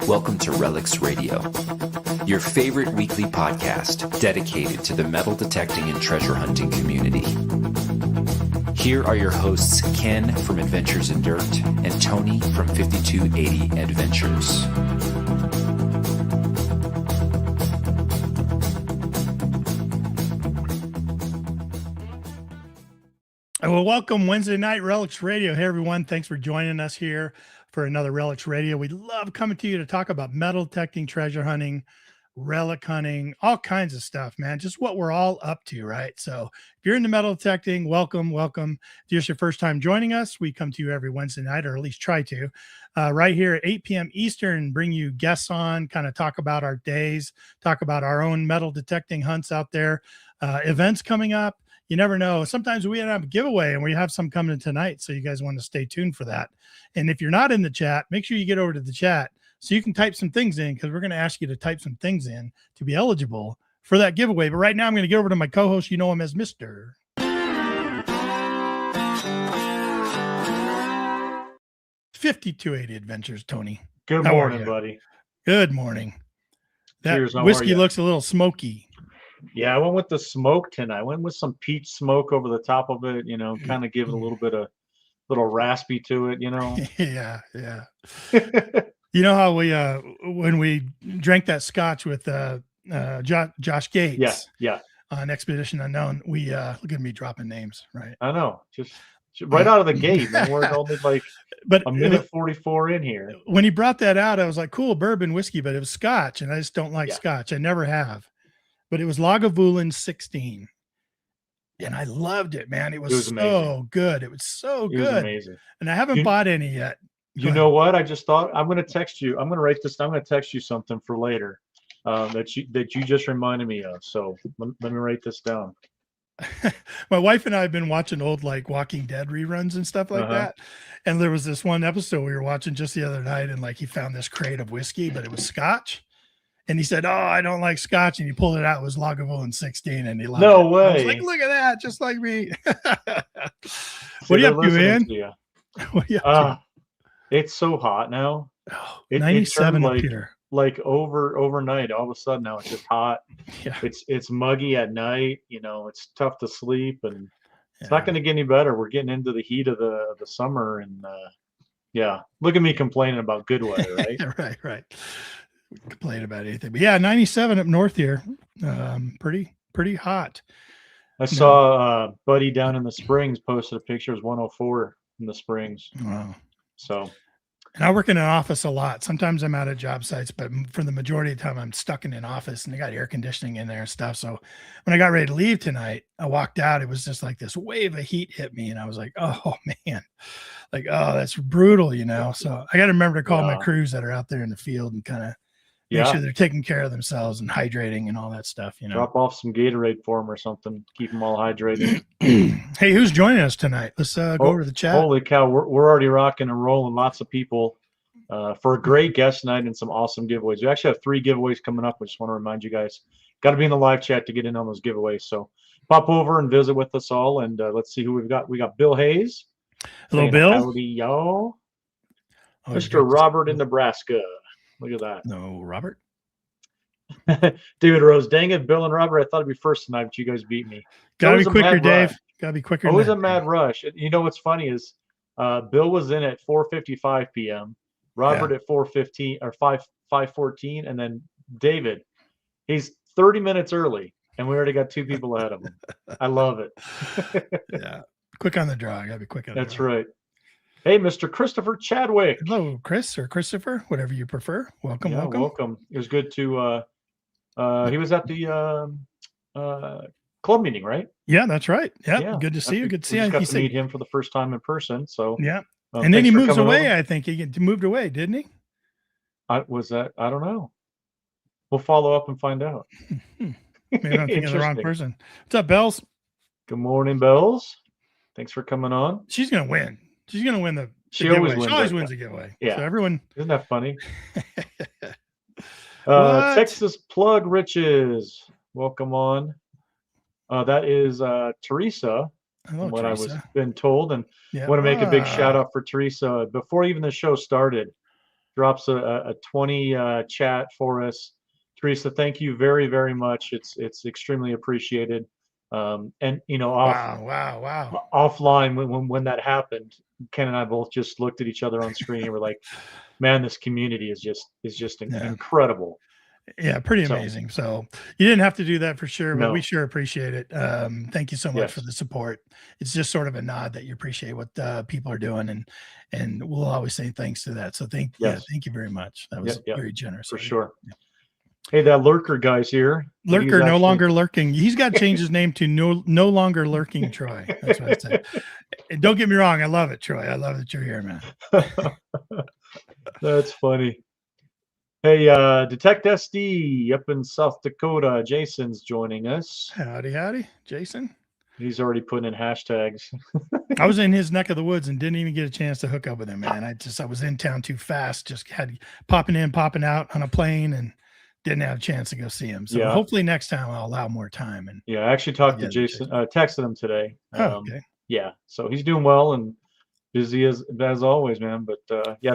Welcome to Relics Radio, your favorite weekly podcast dedicated to the metal detecting and treasure hunting community. Here are your hosts, Ken from Adventures in Dirt and Tony from 5280 Adventures. Well, welcome Wednesday night Relics Radio. Hey, everyone. Thanks for joining us here for another Relics Radio. We love coming to you to talk about metal detecting, treasure hunting, relic hunting, all kinds of stuff, man. Just what we're all up to, right? So if you're into metal detecting, welcome. If it's your first time joining us, we come to you every Wednesday night, or at least try to, right here at 8 p.m. Eastern, bring you guests on, kind of talk about our days, talk about our own metal detecting hunts out there, events coming up. You never know. Sometimes we end up a giveaway, and we have some coming tonight. So you guys want to stay tuned for that. And if you're not in the chat, make sure you get over to the chat so you can type some things in, because we're going to ask you to type some things in to be eligible for that giveaway. But right now I'm going to get over to my co-host. You know him as Mr. 5280 Adventures, Tony. Good morning, buddy. Good morning. That Cheers, whiskey looks a little smoky. Yeah, I went with the smoke tonight. I went with some peach smoke over the top of it, kind of give it a little bit of little raspy to it, Yeah. You know how we when we drank that scotch with Josh Gates, yeah, on Expedition Unknown, we look at me dropping names, right? I know, just right out of the gate, man. We're only like a minute 44 in here. When he brought that out, I was like, cool, bourbon whiskey, but it was scotch, and I just don't like scotch. I never have. But it was Lagavulin 16. And I loved it, man. It was so amazing. good. It was so good. It was amazing. And I haven't bought any yet. You know what? I just thought I'm going to text you. I'm going to write this. I'm going to text you something for later that you just reminded me of. So let me write this down. My wife and I have been watching old like Walking Dead reruns and stuff like that. And there was this one episode we were watching just the other night, and like he found this crate of whiskey, but it was scotch. And he said, "Oh, I don't like scotch." And he pulled it out. It was Lagavulin 16, and he loved it. No way. I was like, look at that, just like me. What are you up to, man? What are you up to? It's so hot now. 97 up here. Like overnight, all of a sudden now it's just hot. Yeah. It's muggy at night. It's tough to sleep, and it's not going to get any better. We're getting into the heat of the summer, and look at me complaining about good weather, right? Right. We can complain about anything, but 97 up north here. Pretty hot. I saw a buddy down in the Springs posted a picture. It was 104 in the Springs. Wow. So, and I work in an office a lot. Sometimes I'm out at job sites, but for the majority of the time I'm stuck in an office, and they got air conditioning in there and stuff. So when I got ready to leave tonight, I walked out. It was just like this wave of heat hit me, and I was like, oh man, like, oh, that's brutal, So I got to remember to call my crews that are out there in the field and kind of make sure they're taking care of themselves and hydrating and all that stuff, Drop off some Gatorade for them or something. Keep them all hydrated. Hey, who's joining us tonight? Let's go over to the chat. Holy cow, we're already rocking and rolling. Lots of people for a great guest night and some awesome giveaways. We actually have 3 giveaways coming up. I just want to remind you guys, got to be in the live chat to get in on those giveaways. So pop over and visit with us all, and let's see who we've got. We got Bill Hayes. Hello, Bill. Howdy, y'all. Mr. Robert in Nebraska. Look at that. No, Robert. David Rose. Dang it, Bill and Robert. I thought it'd be first tonight, but you guys beat me. Gotta be quicker, Dave. Gotta be quicker. Always a mad rush. You know what's funny is Bill was in at 4:55 p.m. Robert at 4:15 or 5:14, and then David. He's 30 minutes early, and we already got 2 people ahead of him. I love it. Yeah, quick on the draw. Gotta be quick on the draw. That's right. Hey, Mr. Christopher Chadwick. Hello, Chris or Christopher, whatever you prefer. Welcome. It was good to. He was at the club meeting, right? Yeah, that's right. Yeah, good to see you. Good to see you. Got to meet him for the first time in person. So and then he moves away. I think he moved away, didn't he? I don't know. We'll follow up and find out. Maybe I'm thinking of the wrong person. What's up, Bells? Good morning, Bells. Thanks for coming on. She's gonna win. She's gonna win the. She always wins. She always wins a giveaway. Yeah. So everyone. Isn't that funny? Texas Plug Riches. Welcome on. That is Teresa. Hello, from what I was Teresa. been told. And Yeah. want to make a big shout out for Teresa before even the show started. Drops a 20 chat for us. Teresa, thank you very, very much. It's extremely appreciated. And Wow. offline when that happened, Ken and I both just looked at each other on screen and were like, man, this community is just incredible. Yeah, pretty amazing. So you didn't have to do that for sure, but we No. sure appreciate it. Thank you so much Yes. for the support. It's just sort of a nod that you appreciate what people are doing, and we'll always say thanks to that. So thank you very much. That was very generous. For sure. Yeah. Hey, that lurker guy's here. Lurker, no longer lurking. He's got to change his name to no longer lurking Troy. That's what I said. And don't get me wrong, I love it, Troy. I love that you're here, man. That's funny. Hey, Detect SD up in South Dakota. Jason's joining us. Howdy, Jason. He's already putting in hashtags. I was in his neck of the woods and didn't even get a chance to hook up with him, man. I was in town too fast. Just had popping in, popping out on a plane, and didn't have a chance to go see him. So hopefully next time I'll allow more time. And I actually talked to Jason, texted him today. Okay. Yeah, so he's doing well and busy as always, man. But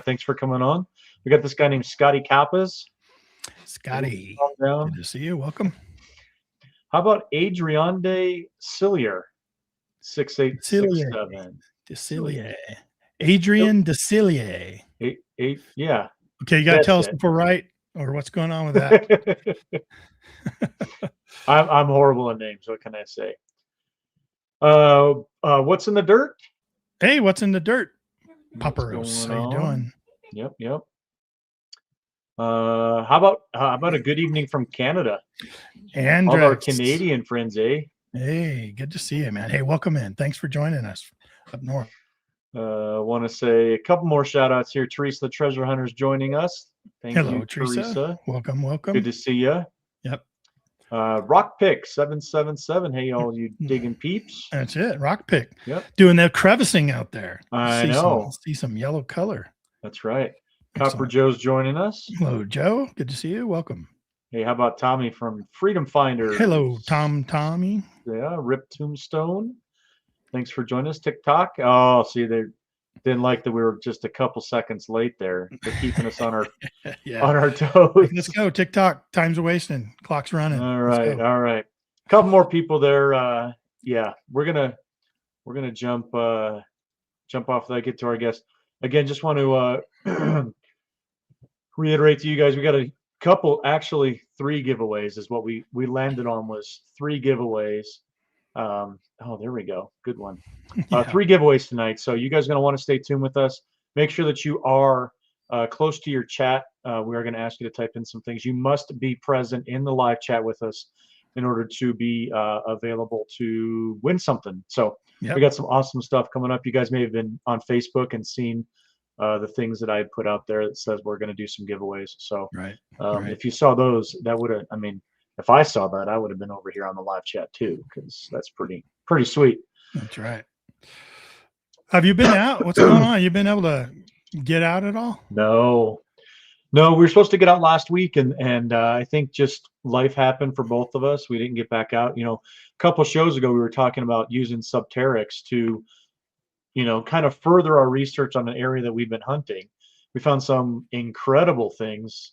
thanks for coming on. We got this guy named Scotty Kappas. Scotty, good to see you. Welcome. How about Adriande Cillier, 6867. DeCillier. Adrian DeCillier. Yeah. Okay, you got to tell us if we're right or what's going on with that. I'm horrible at names. What can I say? What's in the dirt? Hey, what's in the dirt? Paparos, how you doing? Yep. How about a good evening from Canada? And all our Canadian friends, eh? Hey, good to see you, man. Hey, welcome in. Thanks for joining us up north. Want to say a couple more shout outs here. Teresa the Treasure Hunter's joining us. Hello, you, Teresa. Welcome. Good to see you. Yep. Rockpick 777. Hey, all you digging peeps. That's it. Rockpick. Yep. Doing that crevicing out there. I know. See some yellow color. That's right. Copper Joe's joining us. Hello, Joe. Good to see you. Welcome. Hey, how about Tommy from Freedom Finder? Hello, Tommy. Yeah, Rip Tombstone. Thanks for joining us. TikTok. Oh, see, they didn't like that we were just a couple seconds late there. They're keeping us on our on our toes. Let's go. TikTok. Time's a wasting. Clock's running. All right. A couple more people there. We're gonna jump off that. Get to our guest again. Just want to reiterate to you guys, we got a couple, actually 3 giveaways is what we landed on, was 3 giveaways. There we go. Good one. 3 giveaways tonight. So you guys are going to want to stay tuned with us. Make sure that you are close to your chat. We are going to ask you to type in some things. You must be present in the live chat with us in order to be available to win something. So we got some awesome stuff coming up. You guys may have been on Facebook and seen the things that I put out there that says we're going to do some giveaways. So if you saw those, that would have, if I saw that, I would have been over here on the live chat too, because that's pretty sweet. That's right. Have you been out? What's going on? You been able to get out at all? No, we were supposed to get out last week, and I think just life happened for both of us. We didn't get back out. A couple shows ago, we were talking about using Subterrix to kind of further our research on an area that we've been hunting. We found some incredible things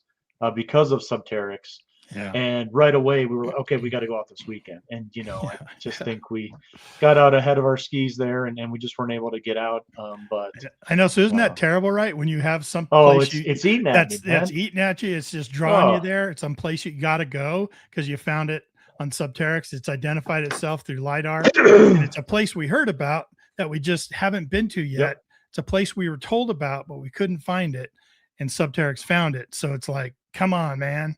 because of Subterrix. Yeah. And right away we were like, okay, we got to go out this weekend. And I just think we got out ahead of our skis there, and we just weren't able to get out. But I know. So isn't that terrible, right? When you have some place it's eating at that's eating at you. It's just drawing you there. It's some place you got to go because you found it on Subterrix. It's identified itself through LiDAR, and it's a place we heard about that we just haven't been to yet. It's a place we were told about, but we couldn't find it, and Subterrix found it. So it's like, come on, man.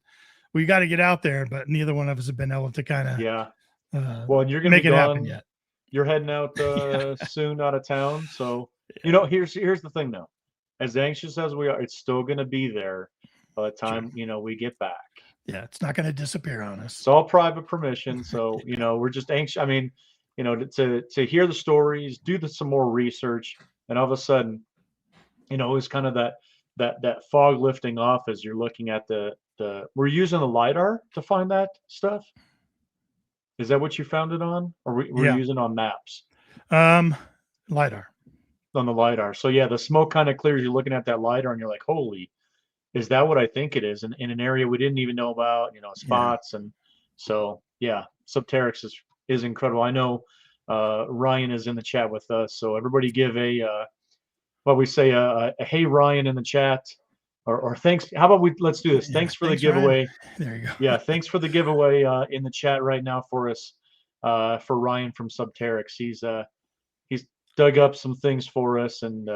We got to get out there, but neither one of us have been able to kind of well, you're gonna make it happen yet. You're heading out soon out of town, so here's the thing though. As anxious as we are, it's still gonna be there by the time we get back. Yeah, it's not gonna disappear on us. It's all private permission, so we're just anxious. To hear the stories, do some more research, and all of a sudden, it's kind of that fog lifting off as you're looking at we're using the LiDAR to find that stuff. Is that what you found it on, or we're using on maps? LiDAR. On the LiDAR. So yeah, the smoke kind of clears. You're looking at that LiDAR and you're like, holy, is that what I think it is? In an area we didn't even know about, spots. And so, yeah, Subterrix is incredible. I know Ryan is in the chat with us. So everybody give what we say, a hey, Ryan in the chat, or thanks. How about let's do this. Thanks for the giveaway. Ryan. There you go. Yeah. Thanks for the giveaway in the chat right now for us, for Ryan from Subterrix. He's dug up some things for us, and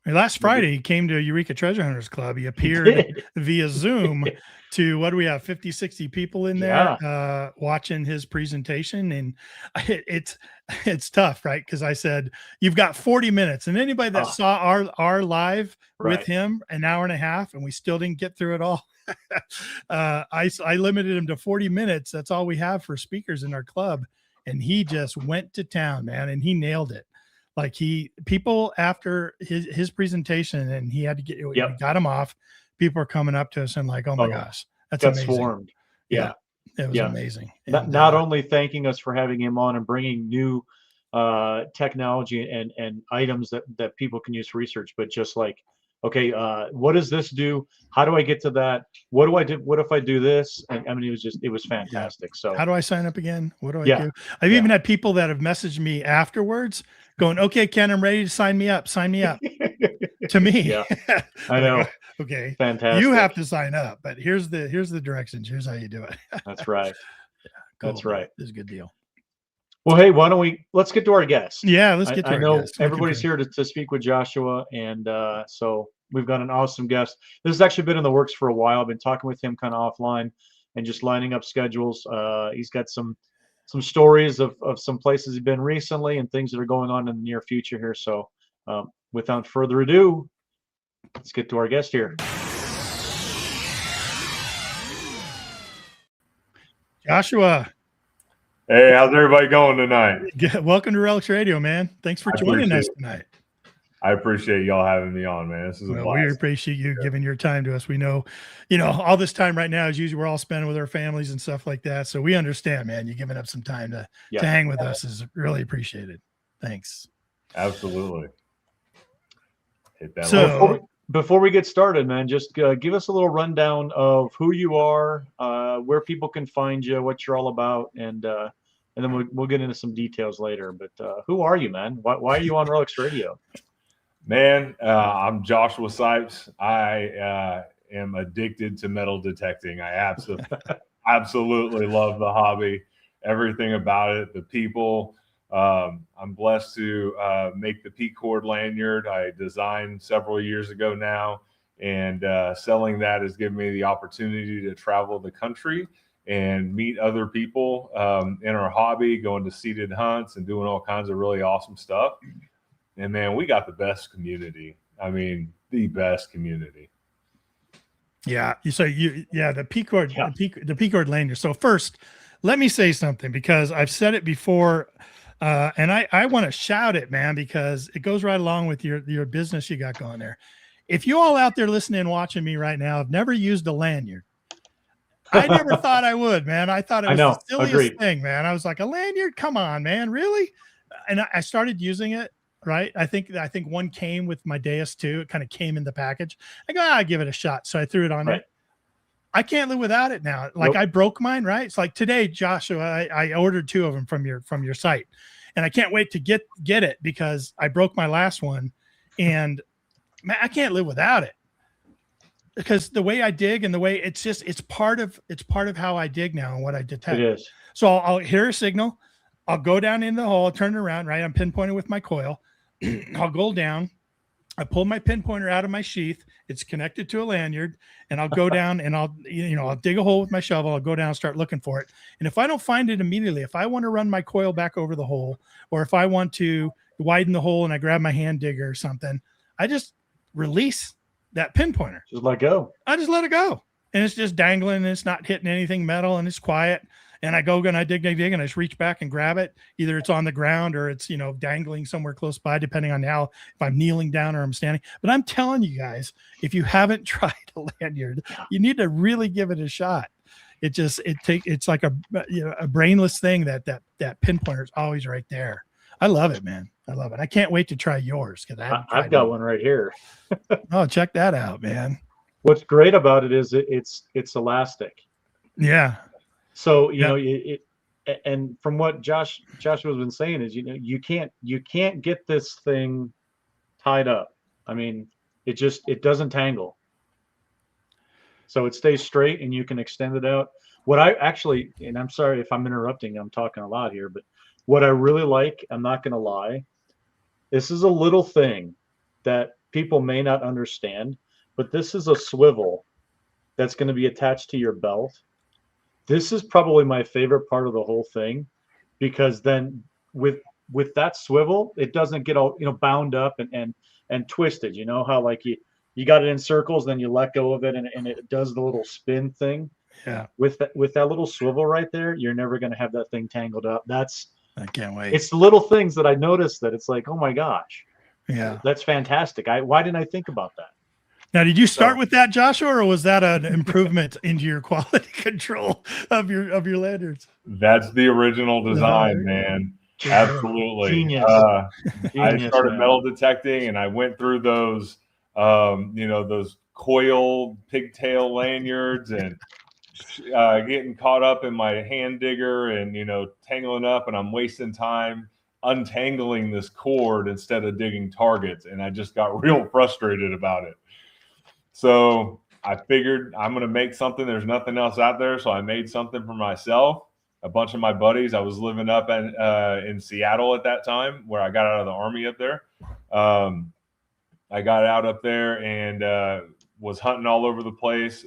last Friday he came to Eureka Treasure Hunters Club. He appeared via Zoom to, what do we have, 50, 60 people in there watching his presentation. And it's tough, right? Because I said, you've got 40 minutes. And anybody that saw our live with him, an hour and a half, and we still didn't get through it all. I limited him to 40 minutes. That's all we have for speakers in our club. And he just went to town, man, and he nailed it. Like people after his presentation, and he had to we got him off. People are coming up to us and like, oh my gosh, that's amazing. Swarmed. Yeah. It was amazing. And, not only thanking us for having him on and bringing new technology and items that people can use for research, but just like, okay, what does this do? How do I get to that? What do I do? What if I do this? And I mean, it was fantastic. So how do I sign up again? What do I do? I've even had people that have messaged me afterwards going, okay, Ken, I'm ready to sign me up to me. Yeah, I know. Okay. Fantastic. You have to sign up, but here's the directions. Here's how you do it. That's right. Cool. That's right. This is a good deal. Well, hey, let's get to our guest. Yeah, let's get to our guest. I know everybody's here to speak with Joshua, and so we've got an awesome guest. This has actually been in the works for a while. I've been talking with him kind of offline and just lining up schedules. He's got some stories of some places he's been recently and things that are going on in the near future here. So without further ado, let's get to our guest here. Joshua. Hey, how's everybody going tonight? Welcome to Relics Radio, man. Thanks for joining us tonight. I appreciate y'all having me on, man. This is a blast. We appreciate you giving your time to us. We know, all this time right now is usually we're all spending with our families and stuff like that. So we understand, man. You giving up some time to hang with us is really appreciated. Thanks. Absolutely. Hit that. So before we get started, man, just give us a little rundown of who you are, where people can find you, what you're all about, and then we'll get into some details later. But who are you, man? Why are you on Relics Radio? Man, I'm Joshua Sipes. I am addicted to metal detecting. I absolutely love the hobby, everything about it, the people. I'm blessed to make the P-cord lanyard I designed several years ago now, and selling that has given me the opportunity to travel the country and meet other people in our hobby, going to seated hunts and doing all kinds of really awesome stuff. And man, we got the best community. I mean, the best community. Yeah. The P-cord, the P-cord lanyard. So first, let me say something, because I've said it before. And I want to shout it, man, because it goes right along with your business you got going there. If you all out there listening and watching me right now have never used a lanyard, I never thought I would, man. I thought it was the silliest thing, man. I was like, a lanyard? Come on, man. Really? And I started using it, right? I think one came with my Deus too. It kind of came in the package. I go, I'll give it a shot. So I threw it on there. I can't live without it now. Like I broke mine, right? It's like today, Joshua, I ordered 2 of them from your site, and I can't wait to get it because I broke my last one, and man, I can't live without it, because the way I dig and the way it's part of how I dig now and what I detect. It is. So I'll hear a signal. I'll go down in the hole, I'll turn it around, right? I'm pinpointing with my coil. I'll go down. I pull my pinpointer out of my sheath. It's connected to a lanyard, and I'll go down and I'll dig a hole with my shovel. I'll go down and start looking for it. And if I don't find it immediately, if I want to run my coil back over the hole, or if I want to widen the hole and I grab my hand digger or something, I just release that pinpointer. Just let go. I just let it go. And it's just dangling, and it's not hitting anything metal, and it's quiet. And I go and I dig, and I just reach back and grab it. Either it's on the ground or it's, dangling somewhere close by, depending on if I'm kneeling down or I'm standing. But I'm telling you guys, if you haven't tried a lanyard, you need to really give it a shot. It's like a brainless thing that pinpointer is always right there. I love it, man. I love it. I can't wait to try yours because I've got one right here. Oh, check that out, man. What's great about it is it's elastic. Yeah. So and from what Joshua's been saying is, you can't get this thing tied up. I mean, it doesn't tangle. So it stays straight and you can extend it out. What I actually, and I'm sorry if I'm interrupting, I'm talking a lot here, but what I really like, I'm not going to lie, this is a little thing that people may not understand, but this is a swivel that's going to be attached to your belt. This is probably my favorite part of the whole thing, because then with that swivel, it doesn't get all bound up and twisted. You know how like you got it in circles, then you let go of it and it does the little spin thing. Yeah. With that little swivel right there, you're never going to have that thing tangled up. I can't wait. It's the little things that I noticed that it's like, oh my gosh, yeah, that's fantastic. Why didn't I think about that? Now, did you start with that, Joshua, or was that an improvement into your quality control of your lanyards? That's the original design, man. Absolutely. Genius. I started metal detecting, and I went through those, those coil pigtail lanyards, and getting caught up in my hand digger, and tangling up, and I'm wasting time untangling this cord instead of digging targets, and I just got real frustrated about it. So I figured I'm going to make something. There's nothing else out there. So I made something for myself. A bunch of my buddies, I was living up in Seattle at that time, where I got out of the Army up there. I got out up there and was hunting all over the place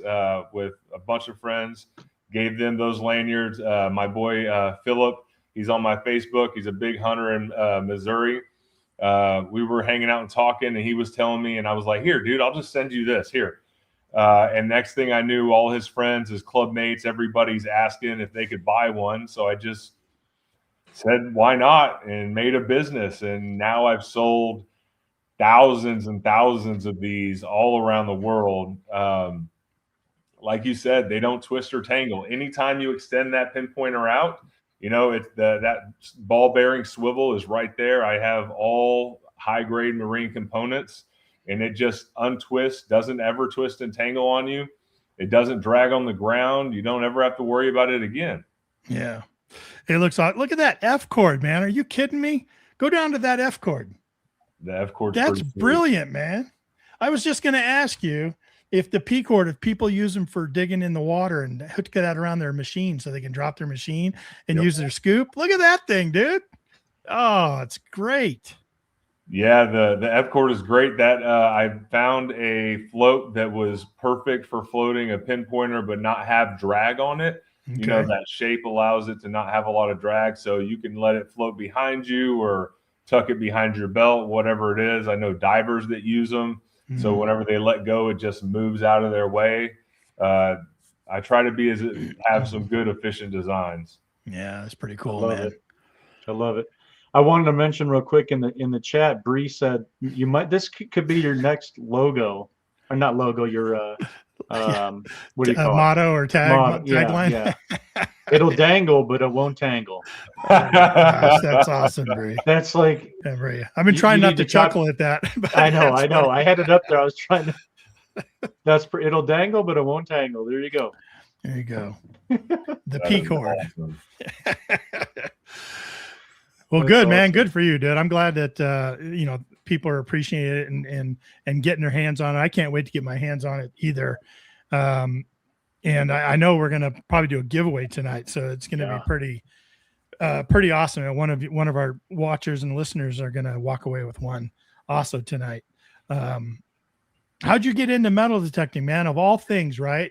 with a bunch of friends, gave them those lanyards. My boy, Philip, he's on my Facebook. He's a big hunter in Missouri. We were hanging out and talking, and he was telling me, and I was like, here, dude, I'll just send you this here. And next thing I knew, all his friends, his club mates, everybody's asking if they could buy one. So I just said, why not? And made a business. And now I've sold thousands and thousands of these all around the world. Like you said, they don't twist or tangle. Anytime you extend that pinpointer out, it's that ball bearing swivel is right there. I have all high grade marine components, and it just untwists, doesn't ever twist and tangle on you. It doesn't drag on the ground. You don't ever have to worry about it again. Yeah. It looks like, look at that F cord, man. Are you kidding me? Go down to that F cord. The F cord. That's brilliant, man. I was just going to ask you if the P cord, if people use them for digging in the water and hook that around their machine so they can drop their machine and use their scoop. Look at that thing, dude. Oh, it's great. Yeah, the F cord is great. That I found a float that was perfect for floating a pinpointer, but not have drag on it. Okay. That shape allows it to not have a lot of drag, so you can let it float behind you or tuck it behind your belt, whatever it is. I know divers that use them. Mm-hmm. So whenever they let go, it just moves out of their way. I try to have some good, efficient designs. Yeah, that's pretty cool, man. I love it. I wanted to mention real quick in the chat, Bree said this could be your next logo, or not logo, your what do you call it? Motto or tagline? Yeah. It'll dangle, but it won't tangle. Gosh, that's awesome, Bree. That's like, I've been trying not to chuckle at that. I know. I had it up there. I was trying to. It'll dangle, but it won't tangle. There you go. There you go. The P cord. Awesome. Well, that's good, awesome, man. Good for you, dude. I'm glad that people are appreciating it and getting their hands on it. I can't wait to get my hands on it either. And I know we're gonna probably do a giveaway tonight, so it's gonna be pretty awesome. And one of our watchers and listeners are gonna walk away with one also tonight. How'd you get into metal detecting, man? Of all things, right?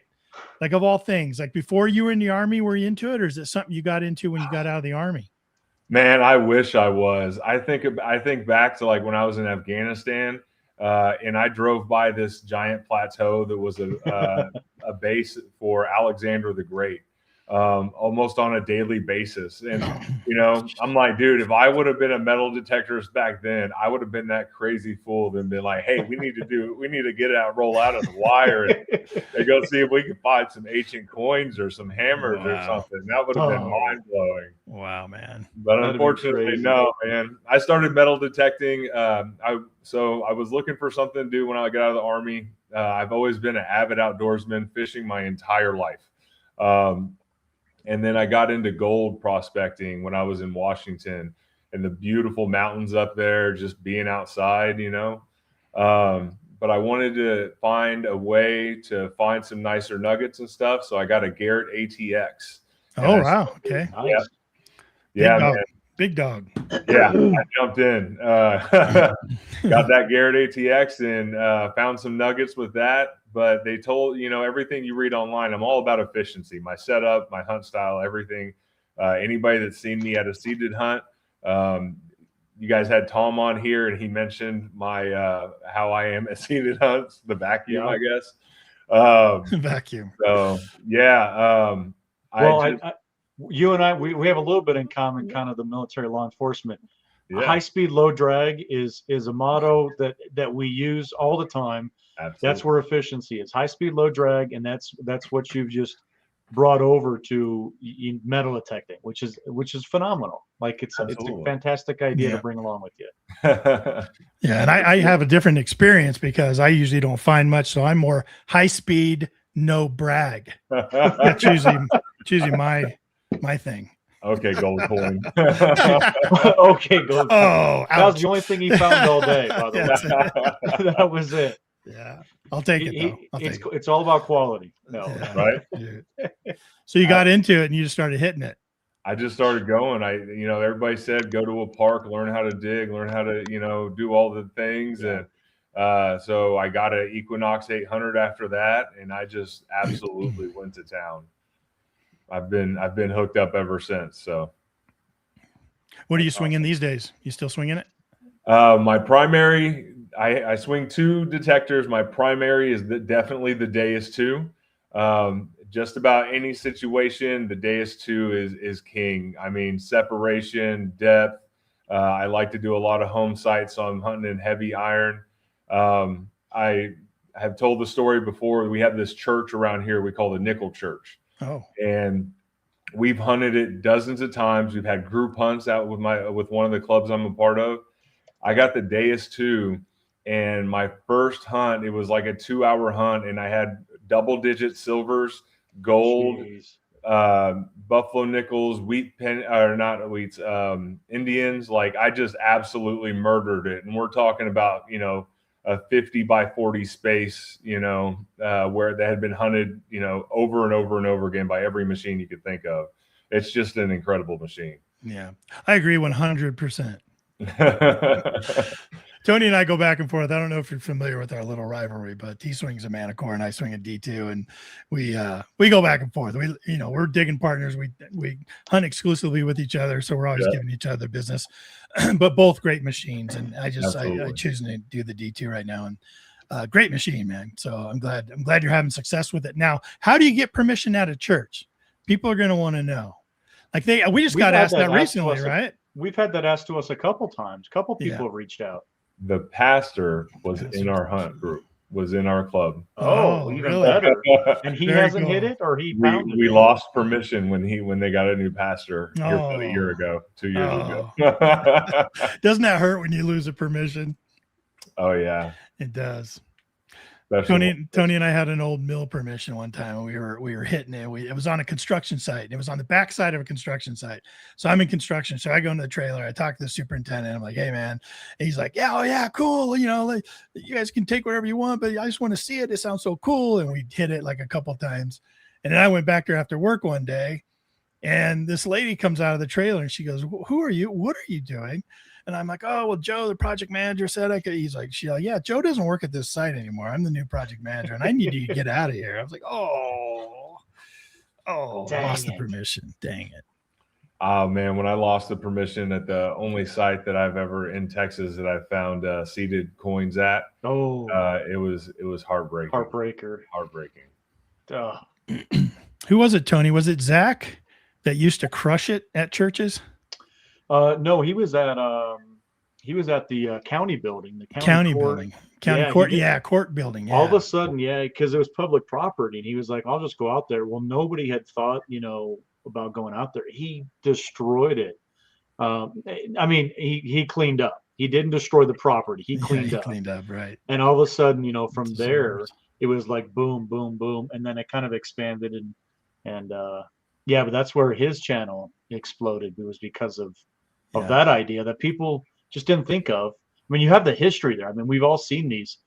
Like of all things, like before you were in the Army, were you into it, or is it something you got into when you got out of the Army? Man, I wish I was. I think back to like when I was in Afghanistan, and I drove by this giant plateau that was a base for Alexander the Great. almost on a daily basis. And, you know, I'm like, dude, if I would have been a metal detectorist back then, I would have been that crazy fool and been like, hey, we need to get out, roll out of the wire and go see if we can find some ancient coins or some hammers or something. That would have been mind blowing. Wow, man. But unfortunately, no, man. I started metal detecting. I was looking for something to do when I got out of the Army. I've always been an avid outdoorsman, fishing my entire life. And then I got into gold prospecting when I was in Washington, and the beautiful mountains up there, just being outside, you know. But I wanted to find a way to find some nicer nuggets and stuff. So I got a Garrett ATX. Oh, wow. Okay. Nice. Yeah, dog. man. Big dog. Yeah, I jumped in. Got that Garrett ATX and found some nuggets with that. But they told, you know, everything you read online, I'm all about efficiency. My setup, my hunt style, everything. Anybody that's seen me at a seated hunt, you guys had Tom on here, and he mentioned my how I am at seated hunts, the vacuum, I guess. Vacuum. So, yeah. You and I, we have a little bit in common, kind of the military law enforcement. Yeah. High speed, low drag is a motto that we use all the time. Absolutely. That's where efficiency is. High speed, low drag, and that's what you've just brought over to metal detecting, which is phenomenal. Like it's a fantastic idea to bring along with you. Yeah, and I have a different experience because I usually don't find much, so I'm more high speed, no brag. That's usually my thing. Okay, gold coin. Okay, gold coin. Oh, that was the only thing he found all day, by the way. That was it. Yeah, I'll take it though. It's all about quality. No, right? So you got into it and you just started hitting it. I just started going. Everybody said go to a park, learn how to dig, learn how to, do all the things. Yeah. And so I got an Equinox 800 after that, and I just absolutely went to town. I've been hooked up ever since. So, what are you swinging these days? You still swinging it? My primary, I swing 2 detectors. My primary is definitely the Deus 2. Just about any situation, the Deus 2 is king. I mean, separation, depth. I like to do a lot of home sites, so I'm hunting in heavy iron. I have told the story before. We have this church around here we call the Nickel Church. Oh. And we've hunted it dozens of times. We've had group hunts out with one of the clubs I'm a part of. I got the Deus 2, and my first hunt, it was like a 2-hour hunt, and I had double-digit silvers, gold, buffalo nickels, Indians. Like, I just absolutely murdered it. And we're talking about, a 50 by 40 space, where they had been hunted, over and over and over again by every machine you could think of. It's just an incredible machine. Yeah, I agree 100%. Tony and I go back and forth. I don't know if you're familiar with our little rivalry, but he swings a Manicore and I swing a D2, and we go back and forth. We're digging partners. We hunt exclusively with each other, so we're always giving each other business. But both great machines, and I choose to do the D2 right now, and great machine, man. So I'm glad you're having success with it. Now, how do you get permission out of church? People are going to want to know. Like we just got asked that recently, right? We've had that asked to us a couple times. A couple people have reached out. The pastor was in our hunt group, was in our club. Oh, even really? Better. And he hasn't hit it, or he found it? We lost permission when they got a new pastor here about a year ago, 2 years ago. Doesn't that hurt when you lose a permission? Oh yeah, it does. Tony and I had an old mill permission one time, and we were hitting it. It was on a construction site. It was on the back side of a construction site. So I'm in construction. So I go into the trailer. I talk to the superintendent. I'm like, "Hey, man." And he's like, "Yeah, oh yeah, cool. You guys can take whatever you want, but I just want to see it. It sounds so cool." And we hit it like a couple times. And then I went back there after work one day, and this lady comes out of the trailer, and she goes, "Who are you? What are you doing?" And I'm like, "Oh, well, Joe, the project manager, said I could." She's like, "Yeah, Joe doesn't work at this site anymore. I'm the new project manager, and I need you to get out of here." I was like, "Oh, I lost the permission. Dang it." Oh man, when I lost the permission at the only site that I've ever in Texas that I found seeded coins at, it was heartbreaking. Heartbreaking. Heartbreaking. Who was it, Tony? Was it Zach that used to crush it at churches? No, he was at the county building, the County court. building, county Yeah, court. Yeah, court building. Yeah. All of a sudden, yeah, because it was public property, and he was like, "I'll just go out there." Well, nobody had thought, about going out there. He destroyed it. I mean, he cleaned up. He didn't destroy the property. He cleaned up. Cleaned up, right? And all of a sudden, from there, it was like boom, boom, boom, and then it kind of expanded and yeah, but that's where his channel exploded. It was because of that idea that people just didn't think of. I mean, you have the history there. I mean, we've all seen these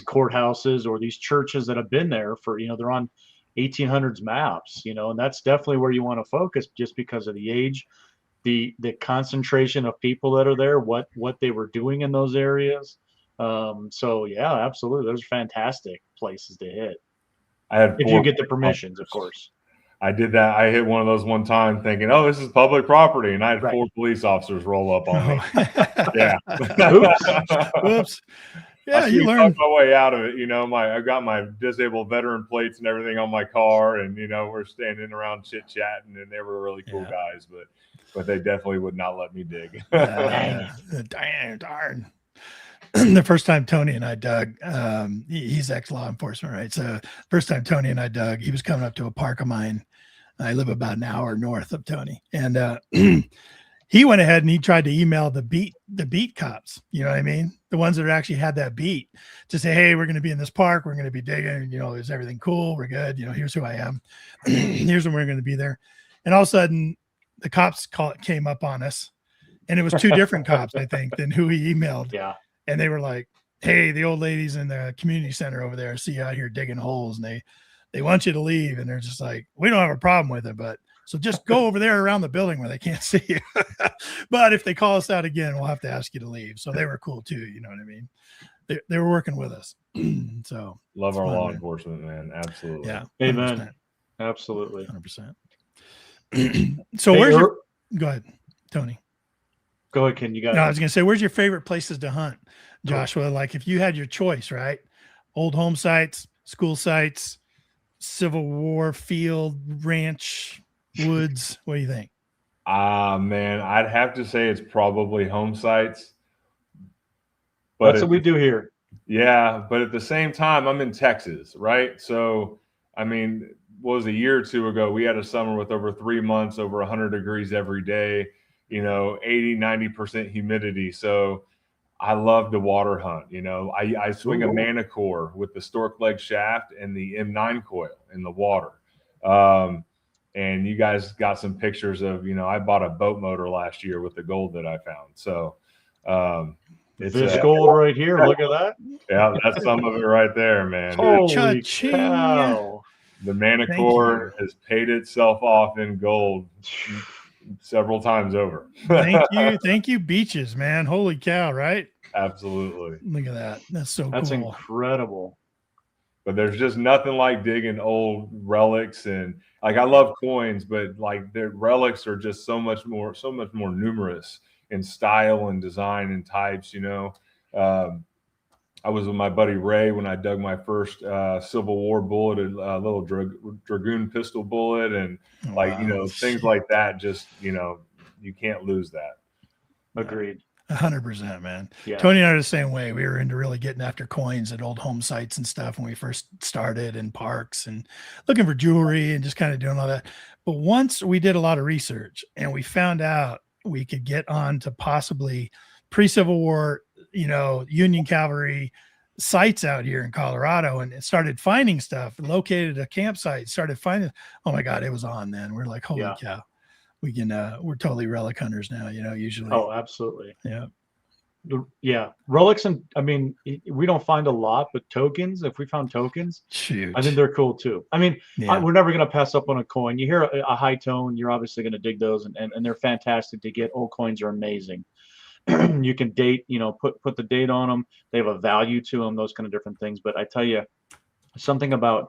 courthouses or these churches that have been there for, they're on 1800s maps, and that's definitely where you want to focus just because of the age, the concentration of people that are there, what they were doing in those areas. So yeah, absolutely. Those are fantastic places to hit. If you get the permissions, of course. I did that. I hit one of those one time thinking, oh, this is public property. And I had 4 police officers roll up on me. Yeah. Oops. Yeah, you learned my way out of it. I got my disabled veteran plates and everything on my car, and we're standing around chit chatting, and they were really cool guys, but they definitely would not let me dig. Darn. The first time Tony and I dug, he's ex-law enforcement, right? So first time Tony and I dug, he was coming up to a park of mine. I live about an hour north of Tony, and he went ahead and he tried to email the beat cops. You know what I mean? The ones that actually had that beat to say, hey, we're going to be in this park. We're going to be digging. Is everything cool? We're good. Here's who I am. Here's when we're going to be there. And all of a sudden, the cops came up on us, and it was 2 different cops, I think, than who he emailed. Yeah. And they were like, hey, the old ladies in the community center over there see you out here digging holes, and they want you to leave. And they're just like, we don't have a problem with it, but so just go over there around the building where they can't see you. But if they call us out again, we'll have to ask you to leave. So they were cool too. You know what I mean? They were working with us. So love our law enforcement, man. Absolutely. Yeah. 100%. Amen. Absolutely. 100%. So go ahead, Tony. Go ahead, Ken. You got it. No, I was going to say, where's your favorite places to hunt, Joshua? Like if you had your choice, right? Old home sites, school sites, Civil War field, ranch, woods. What do you think? Man, I'd have to say it's probably home sites. But that's what we do here. Yeah, but at the same time, I'm in Texas, right? So, I mean, what was a year or 2 ago, we had a summer with over 3 months, over 100 degrees every day, 80, 90% humidity. So I love to water hunt. I swing a Manicore with the stork leg shaft and the M9 coil in the water. And you guys got some pictures of, I bought a boat motor last year with the gold that I found. So it's this gold right here. Look at that. Yeah, that's some of it right there, man. Holy cow. The Manicore has paid itself off in gold several times over. Thank you, beaches, man. Holy cow, right? Absolutely. Look at that. That's cool. That's incredible. But there's just nothing like digging old relics, and like I love coins, but like their relics are just so much more numerous in style and design and types. I was with my buddy Ray when I dug my first Civil War bullet, a little dragoon pistol bullet, and things like that. Just you can't lose that. Agreed. 100%, man. Yeah. Tony and I are the same way. We were into really getting after coins at old home sites and stuff when we first started in parks and looking for jewelry and just kind of doing all that. But once we did a lot of research and we found out we could get on to possibly pre-Civil War, Union cavalry sites out here in Colorado, and it started finding stuff, located a campsite, started finding, oh my God, it was on then. We're like, holy cow. We can, we're totally relic hunters now, usually. Oh, absolutely. Yeah. Yeah. Relics. And I mean, we don't find a lot, but tokens, if we found tokens, shoot, I think they're cool too. I mean, we're never going to pass up on a coin. You hear a high tone, you're obviously going to dig those, and they're fantastic to get. Old coins are amazing. You can date, put the date on them. They have a value to them, those kind of different things. But I tell you something about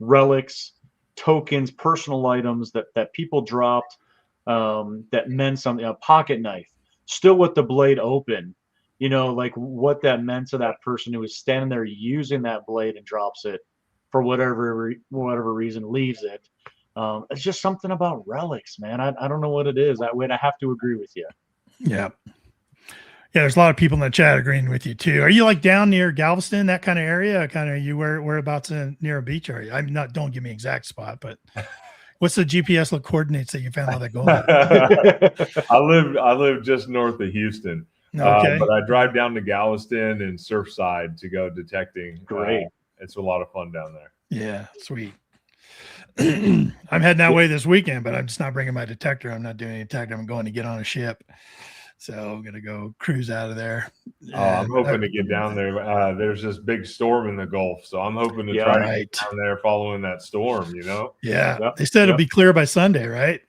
relics, tokens, personal items that people dropped, that meant something. A pocket knife, still with the blade open, like what that meant to that person who was standing there using that blade and drops it for whatever reason, leaves it. It's just something about relics, man. I don't know what it is. I have to agree with you. Yeah. Yeah, there's a lot of people in the chat agreeing with you too. Are you like down near Galveston, that kind of area? Kind of you whereabouts near a beach area? I'm not. Don't give me exact spot, but what's the GPS coordinates that you found all that gold at? I live just north of Houston. Okay, but I drive down to Galveston and Surfside to go detecting. Great. It's a lot of fun down there. Yeah, sweet. I'm heading that way this weekend, but I'm just not bringing my detector. I'm not doing any detector. I'm going to get on a ship. So I'm going to go cruise out of there. I'm hoping to get down there. There's this big storm in the Gulf. So I'm hoping to try to get down there following that storm, Yeah. Yep. They said it'll be clear by Sunday, right?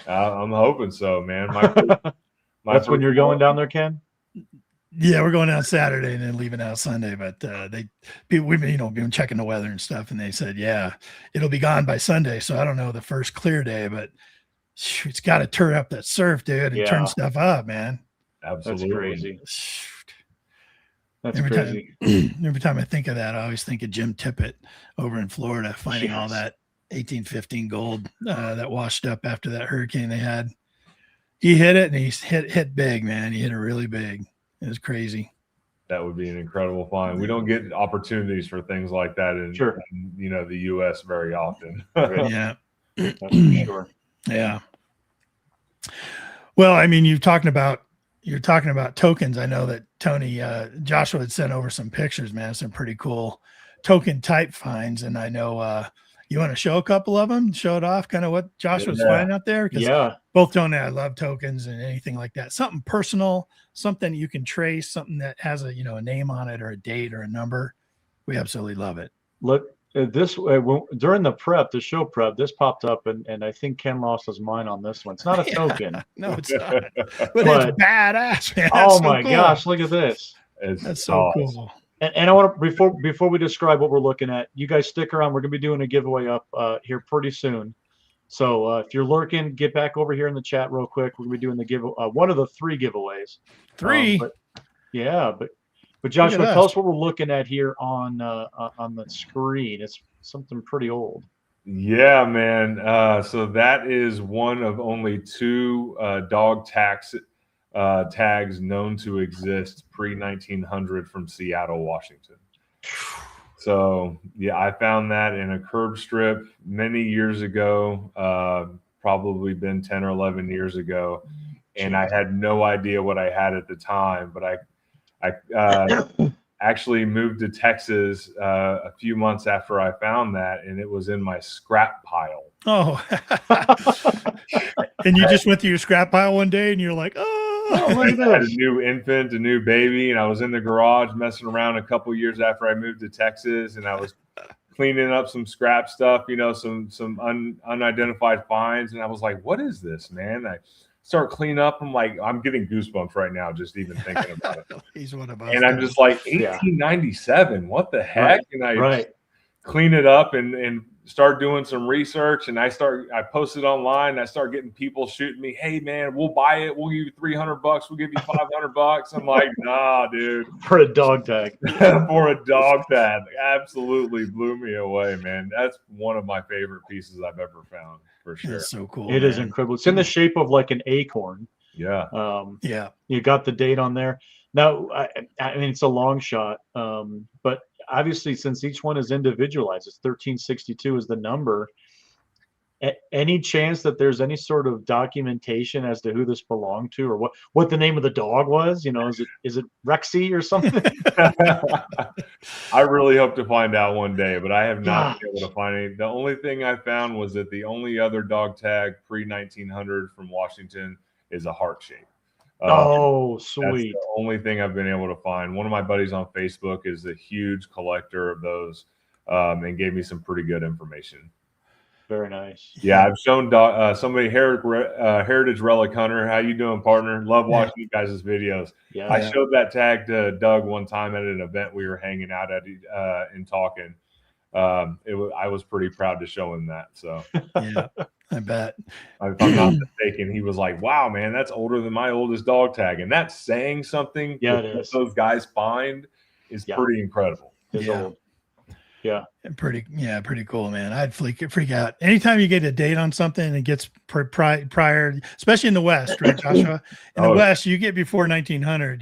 I'm hoping so, man. That's when you're going down there, Ken? Yeah, we're going out Saturday and then leaving out Sunday. But we've been checking the weather and stuff, and they said, yeah, it'll be gone by Sunday. So I don't know the first clear day, but it's got to turn up that surf, dude, and turn stuff up, man. Absolutely. That's crazy. That's crazy. Every time I think of that, I always think of Jim Tippett over in Florida, finding all that 1815 gold that washed up after that hurricane they had. He hit it, and he hit big, man. He hit it really big. It was crazy. That would be an incredible find. We don't get opportunities for things like that in the U.S. very often. Yeah. That's for sure. Yeah. Well, I mean, you're talking about tokens. I know that Tony, Joshua had sent over some pictures, man, some pretty cool token type finds. And I know you want to show a couple of them, show it off, kind of what Joshua's finding out there. Because both Tony and I love tokens and anything like that. Something personal, something you can trace, something that has a name on it or a date or a number. We absolutely love it. Look, during the show prep, this popped up, and I think Ken lost his mind on this one. It's not a token. No, it's not. But it's badass, man. Oh my gosh, look at this. That's so cool. And I want to before we describe what we're looking at, you guys stick around. We're gonna be doing a giveaway up here pretty soon. So if you're lurking, get back over here in the chat real quick. We're gonna be doing the one of the 3 giveaways. 3. But Joshua, tell us what we're looking at here on the screen. It's something pretty old. Yeah, man. So that is one of only 2 dog tags known to exist pre-1900 from Seattle, Washington. So yeah, I found that in a curb strip many years ago, probably been 10 or 11 years ago, and I had no idea what I had at the time, but I actually moved to Texas a few months after I found that, and it was in my scrap pile. Oh, and you just went through your scrap pile one day, and you're like, I had a new infant, a new baby, and I was in the garage messing around a couple years after I moved to Texas, and I was cleaning up some scrap stuff, some unidentified finds, and I was like, "What is this, man?" I start cleaning up. I'm like, I'm getting goosebumps right now just even thinking about it. He's one of us. And I'm just like, 1897, what the heck? And I clean it up and start doing some research. And I posted online. And I start getting people shooting me, "Hey man, we'll buy it. We'll give you $300. We'll give you $500. I'm like, nah, dude. For a dog tag. For a dog tag. Absolutely blew me away, man. That's one of my favorite pieces I've ever found. For sure. That's so cool. It is incredible. It's in the shape of like an acorn. Yeah. You got the date on there. Now, I mean, it's a long shot, but obviously, since each one is individualized, it's 1362 is the number. Any chance that there's any sort of documentation as to who this belonged to, or what the name of the dog was? Is it Rexy or something? I really hope to find out one day, but I have not been able to find any. The only thing I found was that the only other dog tag pre-1900 from Washington is a heart shape. Sweet. That's the only thing I've been able to find. One of my buddies on Facebook is a huge collector of those, and gave me some pretty good information. Very nice. Yeah, I've shown somebody, Heritage Relic Hunter. How you doing, partner? Love watching you guys' videos. Yeah, I showed that tag to Doug one time at an event we were hanging out at and talking. I was pretty proud to show him that. So yeah, I bet. If I'm not mistaken, he was like, "Wow, man, that's older than my oldest dog tag," and that's saying something. Yeah, it is. What those guys find is pretty incredible. It's old. Yeah. Pretty cool, man. I'd freak out anytime you get a date on something and it gets prior, especially in the West, right, Joshua? In the West, you get before 1900,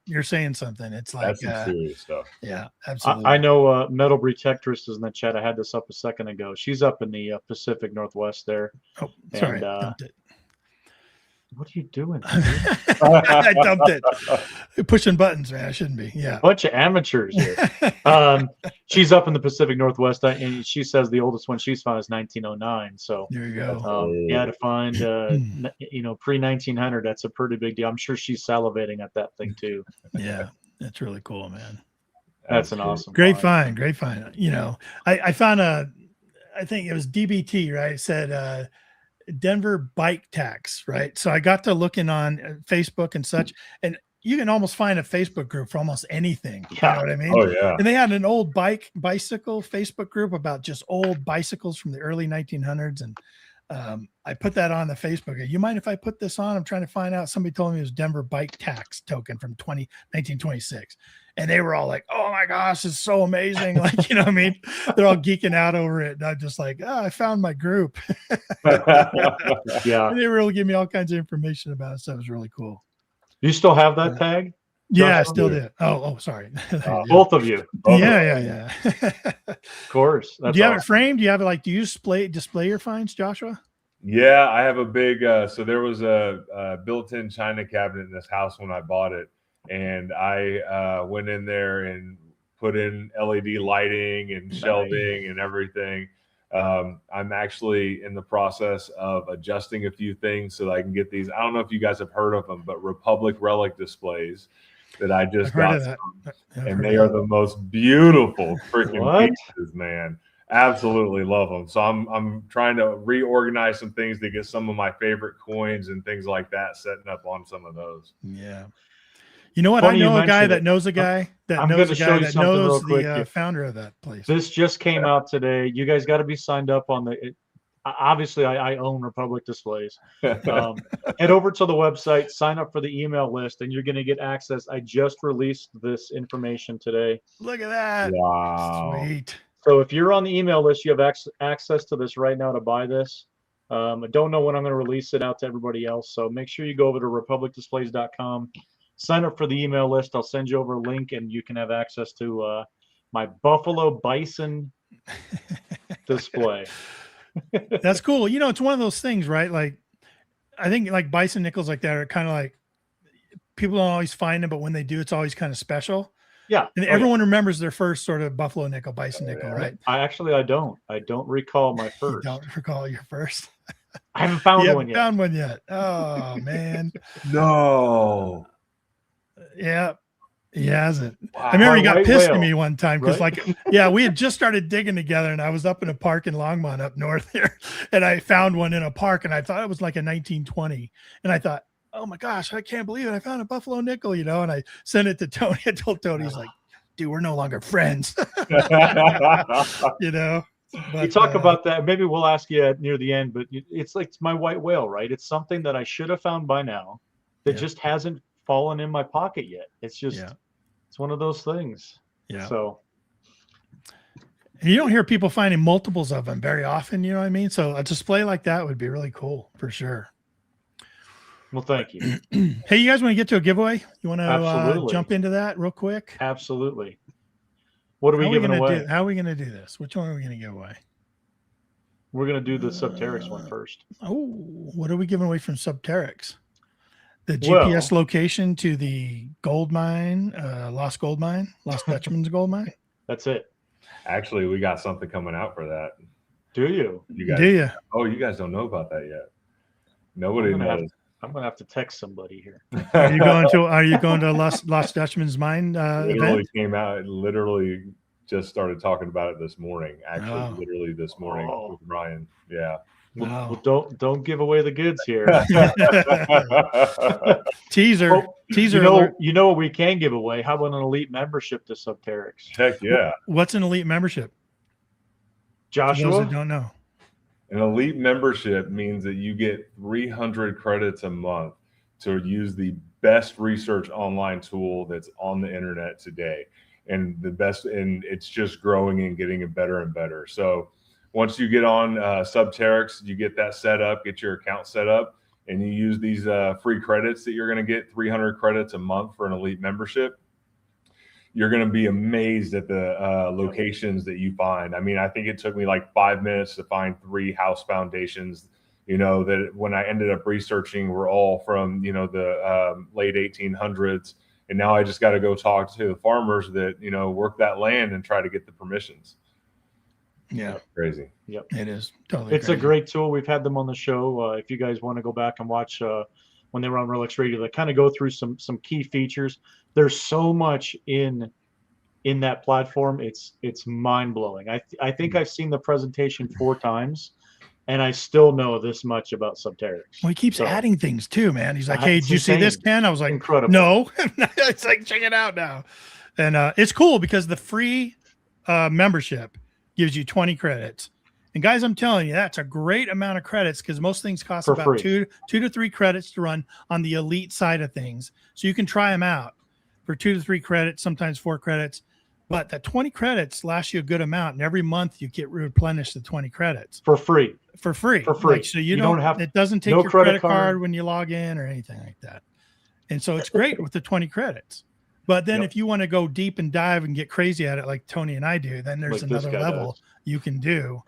you're saying something. It's like that's some serious stuff. Yeah, absolutely. I know Metal Detectorist is in the chat. I had this up a second ago. She's up in the Pacific Northwest there. Oh, sorry, and, dumped it. What are you doing? I dumped it. Pushing buttons, man. I shouldn't be. Yeah. Bunch of amateurs here. She's up in the Pacific Northwest, and she says the oldest one she's found is 1909. So there you go. Yeah, to find pre 1900, that's a pretty big deal. I'm sure she's salivating at that thing too. Yeah, that's really cool, man. That's an awesome great find. Great find. I found I think it was DBT, right? It said Denver bike tax, right? So I got to looking on Facebook and such, and you can almost find a Facebook group for almost anything. You know what I mean? Oh yeah. And they had an old bicycle Facebook group about just old bicycles from the early 1900s, and I put that on the Facebook. You mind if I put this on? I'm trying to find out. Somebody told me it was Denver bike tax token from 1926. And they were all like, oh my gosh, it's so amazing. Like, you know what I mean? They're all geeking out over it. And I'm just like, I found my group. Yeah. And they really give me all kinds of information about it. So it was really cool. You still have that tag? Yeah, I still do. Oh, sorry. Both of you. Yeah. Of course. Do you have it framed? Do you have it do you display your finds, Joshua? Yeah, I have a big, so there was a built-in china cabinet in this house when I bought it. And I went in there and put in LED lighting and shelving and everything. I'm actually in the process of adjusting a few things so that I can get these. I don't know if you guys have heard of them, but Republic Relic displays that I just got. And they are the most beautiful freaking pieces, man. Absolutely love them. So I'm trying to reorganize some things to get some of my favorite coins and things like that setting up on some of those. Yeah. You know what? I know a guy that knows a guy that knows a guy that knows the founder of that place. This just came out today. You guys got to be signed up on the. Obviously, I own Republic Displays. Head over to the website, sign up for the email list, and you're going to get access. I just released this information today. Look at that! Wow, sweet. So if you're on the email list, you have access to this right now to buy this. I don't know when I'm going to release it out to everybody else. So make sure you go over to republicdisplays.com. Sign up for the email list. I'll send you over a link, and you can have access to my Buffalo Bison display. That's cool. It's one of those things, right? Like, I think like bison nickels like that are kind of like people don't always find them, but when they do, it's always kind of special. Yeah. And everyone remembers their first sort of buffalo nickel, bison nickel, right? I don't recall my first. You don't recall your first? I haven't found one yet. Found one yet. Oh man. No. Yeah. He hasn't. Wow. I remember he got pissed at me one time because we had just started digging together, and I was up in a park in Longmont up north there, and I found one in a park, and I thought it was like a 1920. And I thought, oh my gosh, I can't believe it. I found a buffalo nickel, and I sent it to Tony. I told Tony, he's like, dude, we're no longer friends. But, you talk about that. Maybe we'll ask you near the end, but it's my white whale, right? It's something that I should have found by now that just hasn't fallen in my pocket yet. It's just it's one of those things. Yeah. So you don't hear people finding multiples of them very often, you know what I mean? So a display like that would be really cool for sure. Well, thank you. Hey, you guys want to get to a giveaway? You want to jump into that real quick? Absolutely. What are we giving away? How are we going to do this? Which one are we going to give away? We're going to do the Subterrix one first. Oh, what are we giving away from Subterrix? The GPS location to the gold mine, Lost Dutchman's gold mine. That's it. Actually, we got something coming out for that. Do you? You guys? Do you? Oh, you guys don't know about that yet. Nobody knows. I'm gonna have to text somebody here. Are you going to Lost Dutchman's mine event? Came out. Literally just started talking about it this morning. Actually, literally this morning with Ryan. Yeah. Well, don't give away the goods here. Teaser. You know what we can give away? How about an elite membership to Subterrix? Heck yeah. What's an elite membership? Joshua? For those that don't know. An elite membership means that you get 300 credits a month to use the best research online tool that's on the internet today. and it's just growing and getting better and better. So once you get on Subterrix, you get that set up, get your account set up, and you use these free credits that you're going to get, 300 credits a month for an elite membership. You're going to be amazed at the locations that you find. I mean, I think it took me like 5 minutes to find 3 house foundations, that when I ended up researching were all from, the late 1800s. And now I just got to go talk to the farmers that, work that land and try to get the permissions. Yeah. Crazy. Yep. It is totally It's crazy. a great tool. We've had them on the show. If you guys want to go back and watch when they were on Relics Radio, they kind of go through some key features. There's so much in that platform. It's mind blowing. I think I've seen the presentation 4 times, and I still know this much about Subterrix. Well, he keeps adding things too, man. He's like, "Hey, it's did you see this, insane. Ken?" I was like, Incredible. "No." It's like, check it out now. And it's cool because the free membership gives you 20 credits. And guys, I'm telling you, that's a great amount of credits because most things cost For about free. 2 to 3 credits to run on the elite side of things. So you can try them out for 2 to 3 credits, sometimes 4 credits. But that 20 credits lasts you a good amount. And every month you get replenished the 20 credits For free. for free. For free. Like, so you don't don't have it doesn't take no your credit credit card card when you log in or anything like that. And so it's great with the 20 credits. But then Yep. if you want to go deep and dive and get crazy at it like Tony and I do, then there's Like this another guy level does. you can do,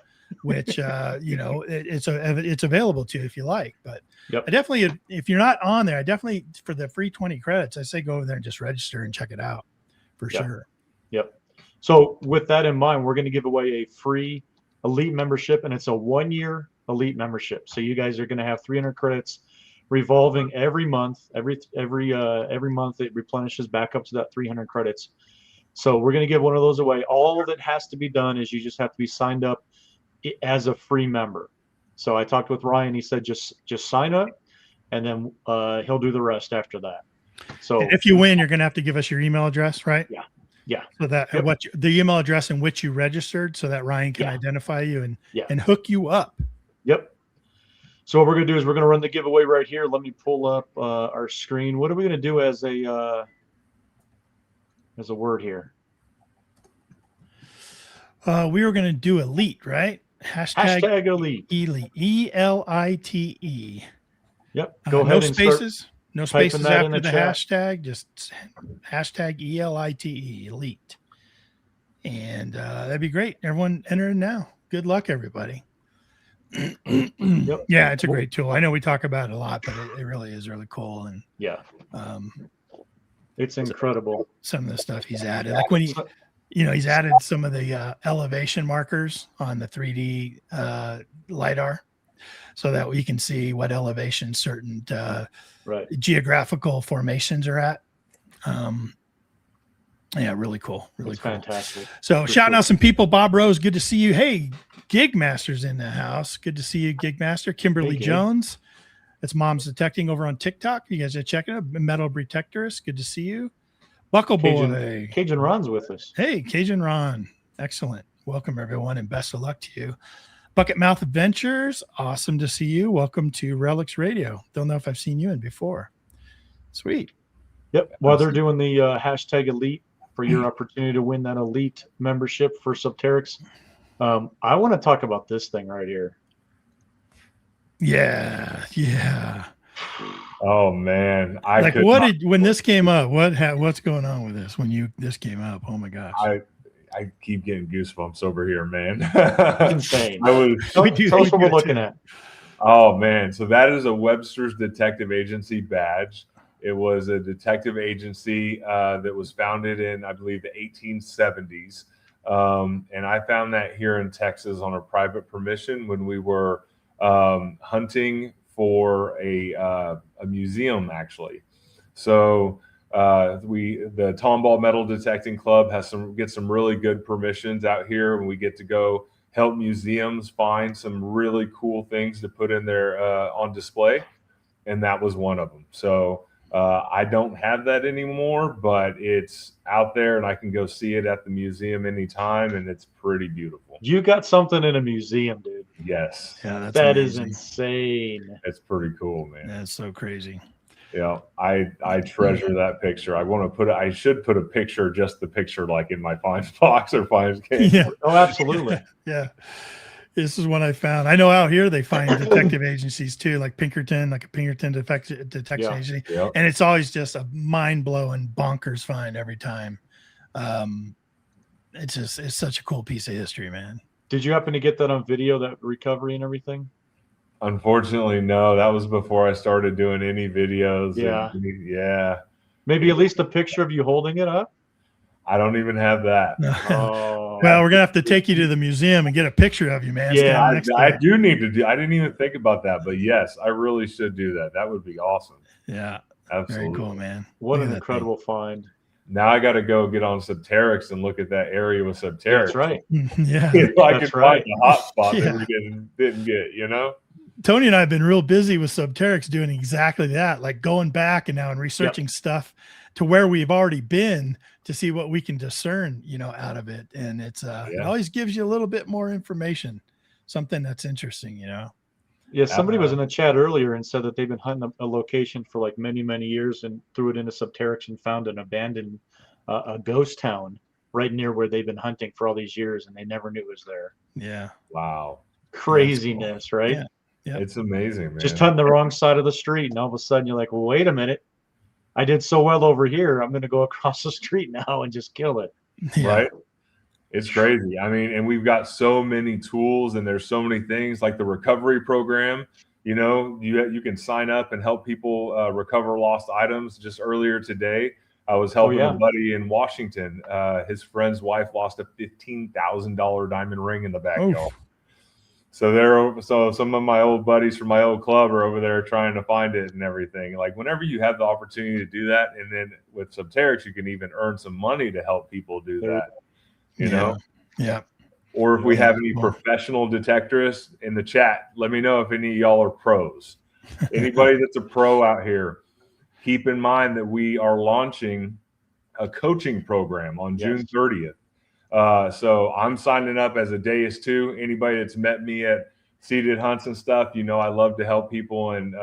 which it's available to you if you like. But Yep. I definitely, if you're not on there, I definitely, for the free 20 credits, I say go over there and just register and check it out for Yep. sure. Yep. So with that in mind, we're going to give away a free elite membership, and it's a 1-year elite membership. So you guys are going to have 300 credits revolving every month. Every month it replenishes back up to that 300 credits. So we're going to give one of those away. All that has to be done is you just have to be signed up as a free member. So I talked with Ryan. He said just sign up, and then he'll do the rest after that. So And if you win, you're going to have to give us your email address, right? Yeah. So that Yep. the email address in which you registered, so that Ryan can Yeah. identify you and Yeah. and hook you up. Yep. So what we're going to do is we're going to run the giveaway right here. Let me pull up our screen. What are we going to do as a word here? We were going to do elite, right? Hashtag elite. Elite. ELITE. Yep. Go ahead no and start. spaces. No typing spaces that in after the the chat. hashtag. Just hashtag ELITE. Elite. And that'd be great. Everyone enter in now. Good luck, everybody. Yep. Yeah, it's a great tool. I know we talk about it a lot, but it really is really cool. And Yeah. um, It's incredible. some of the stuff he's added, like when he's added some of the elevation markers on the 3D LiDAR, so that we can see what elevation certain Right. geographical formations are at. Yeah, really cool. Really It's cool. fantastic. So For shouting sure. out some people. Bob Rose, good to see you. Hey, Gig Master's in the house. Good to see you, Gig Master. Kimberly Hey, Gig. Jones. That's Mom's Detecting over on TikTok. You guys are checking it. Metal Detectorist. Good to see you. Buckle Boy. Cajun Ron's with us. Hey, Cajun Ron. Excellent. Welcome, everyone, and best of luck to you. Bucket Mouth Adventures. Awesome to see you. Welcome to Relics Radio. Don't know if I've seen you in before. Sweet. Yep. While they're doing the hashtag elite for your opportunity to win that elite membership for Subterrix, I want to talk about this thing right here. Yeah. Yeah. Oh man, when this came up, what's going on with this? This came up, oh my gosh. I keep getting goosebumps over here, man. It's insane. We do- Tell us we what do we're it looking too. at. Oh man, so that is a Webster's Detective Agency badge. It was a detective agency that was founded in, I believe, the 1870s. And I found that here in Texas on a private permission when we were hunting for a museum, actually. So the Tomball Metal Detecting Club gets some really good permissions out here, and we get to go help museums find some really cool things to put in there on display, and that was one of them. So I don't have that anymore, but it's out there, and I can go see it at the museum anytime, and it's pretty beautiful. You got something in a museum, dude. Yes, Yeah, That is amazing. insane. it's pretty cool, man. That's so crazy. Yeah, I treasure that picture. I should put a picture, just the picture, like in my finds box or finds case. Yeah. Oh, absolutely. Yeah. This is what I found. I know out here they find detective agencies too, like Pinkerton, like a Pinkerton detection Yeah. agency. Yeah. And it's always just a mind blowing bonkers find every time. It's such a cool piece of history, man. Did you happen to get that on video, that recovery and everything? Unfortunately, no. That was before I started doing any videos. Yeah. Yeah. Maybe at least a picture of you holding it up. I don't even have that. Oh, Well, we're gonna have to take you to the museum and get a picture of you, man. Yeah, Stand next to I it. do need to do. I didn't even think about that, but yes, I really should do that. That would be awesome. Yeah. Absolutely. Very cool, man. what Look an at that incredible find. Now I got to go get on Subterrix and look at that area with Subterrix. That's right. thing. Yeah. I That's could right. find the hot spot Yeah. that we didn't get, you know? Tony and I have been real busy with Subterrix doing exactly that, like going back and now and researching stuff to where we've already been to see what we can discern, out of it. And it's it always gives you a little bit more information, something that's interesting, Yeah, somebody was in the chat earlier and said that they've been hunting a location for like many, many years and threw it into Subterrix and found an abandoned a ghost town right near where they've been hunting for all these years, and they never knew it was there. Yeah. Wow. Craziness, right? Yeah. Yep. It's amazing, man. Just hunting the wrong side of the street, and all of a sudden you're like, well, wait a minute. I did so well over here. I'm going to go across the street now and just kill it. Yeah. Right? It's crazy. I mean, and we've got so many tools, and there's so many things like the recovery program. You can sign up and help people recover lost items. Just earlier today, I was helping a buddy in Washington. His friend's wife lost a $15,000 diamond ring in the backyard. Oof. So some of my old buddies from my old club are over there trying to find it and everything. Like whenever you have the opportunity to do that, and then with Subterrix, you can even earn some money to help people do that. You know? Yeah. Or if we have any professional detectorists in the chat, let me know if any of y'all are pros. Anybody that's a pro out here, keep in mind that we are launching a coaching program on June 30th. So I'm signing up as a Deist 2. Anybody that's met me at seated hunts and stuff, I love to help people and,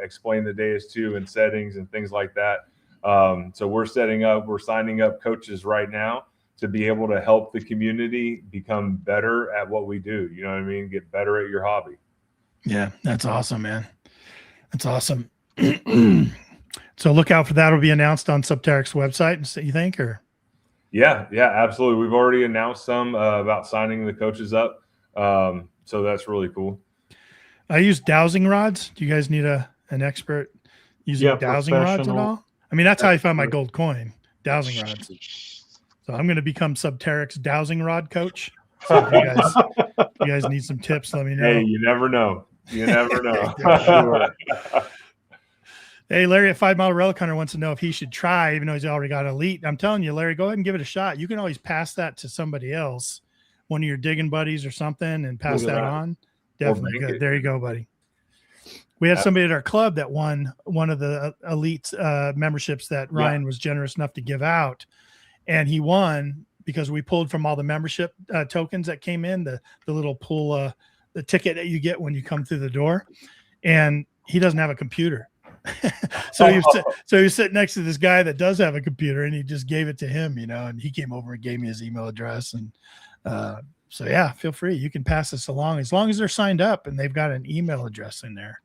explain the Deist 2 and settings and things like that. So we're signing up coaches right now to be able to help the community become better at what we do. You know what I mean? Get better at your hobby. Yeah. That's awesome, man. That's awesome. So look out for that. It'll be announced on Subterrix website, you think, or? Yeah, absolutely. We've already announced some about signing the coaches up. So that's really cool. I use dowsing rods. Do you guys need an expert using dowsing rods at all? I mean, that's how I found my gold coin, dowsing rods. So I'm going to become Subterrix dowsing rod coach. So if you guys need some tips, let me know. Hey, you never know. You never know. Sure. Hey, Larry at 5 Mile Relic Hunter wants to know if he should try, even though he's already got elite. I'm telling you, Larry, go ahead and give it a shot. You can always pass that to somebody else, one of your digging buddies or something, and pass that on. Definitely good. There you go, buddy. We had somebody at our club that won one of the elite memberships that Ryan was generous enough to give out. And he won because we pulled from all the membership tokens that came in, the little pull, the ticket that you get when you come through the door. And he doesn't have a computer. So he was sitting next to this guy that does have a computer, and he just gave it to him, and he came over and gave me his email address. And so, yeah, feel free. You can pass this along as long as they're signed up and they've got an email address in there.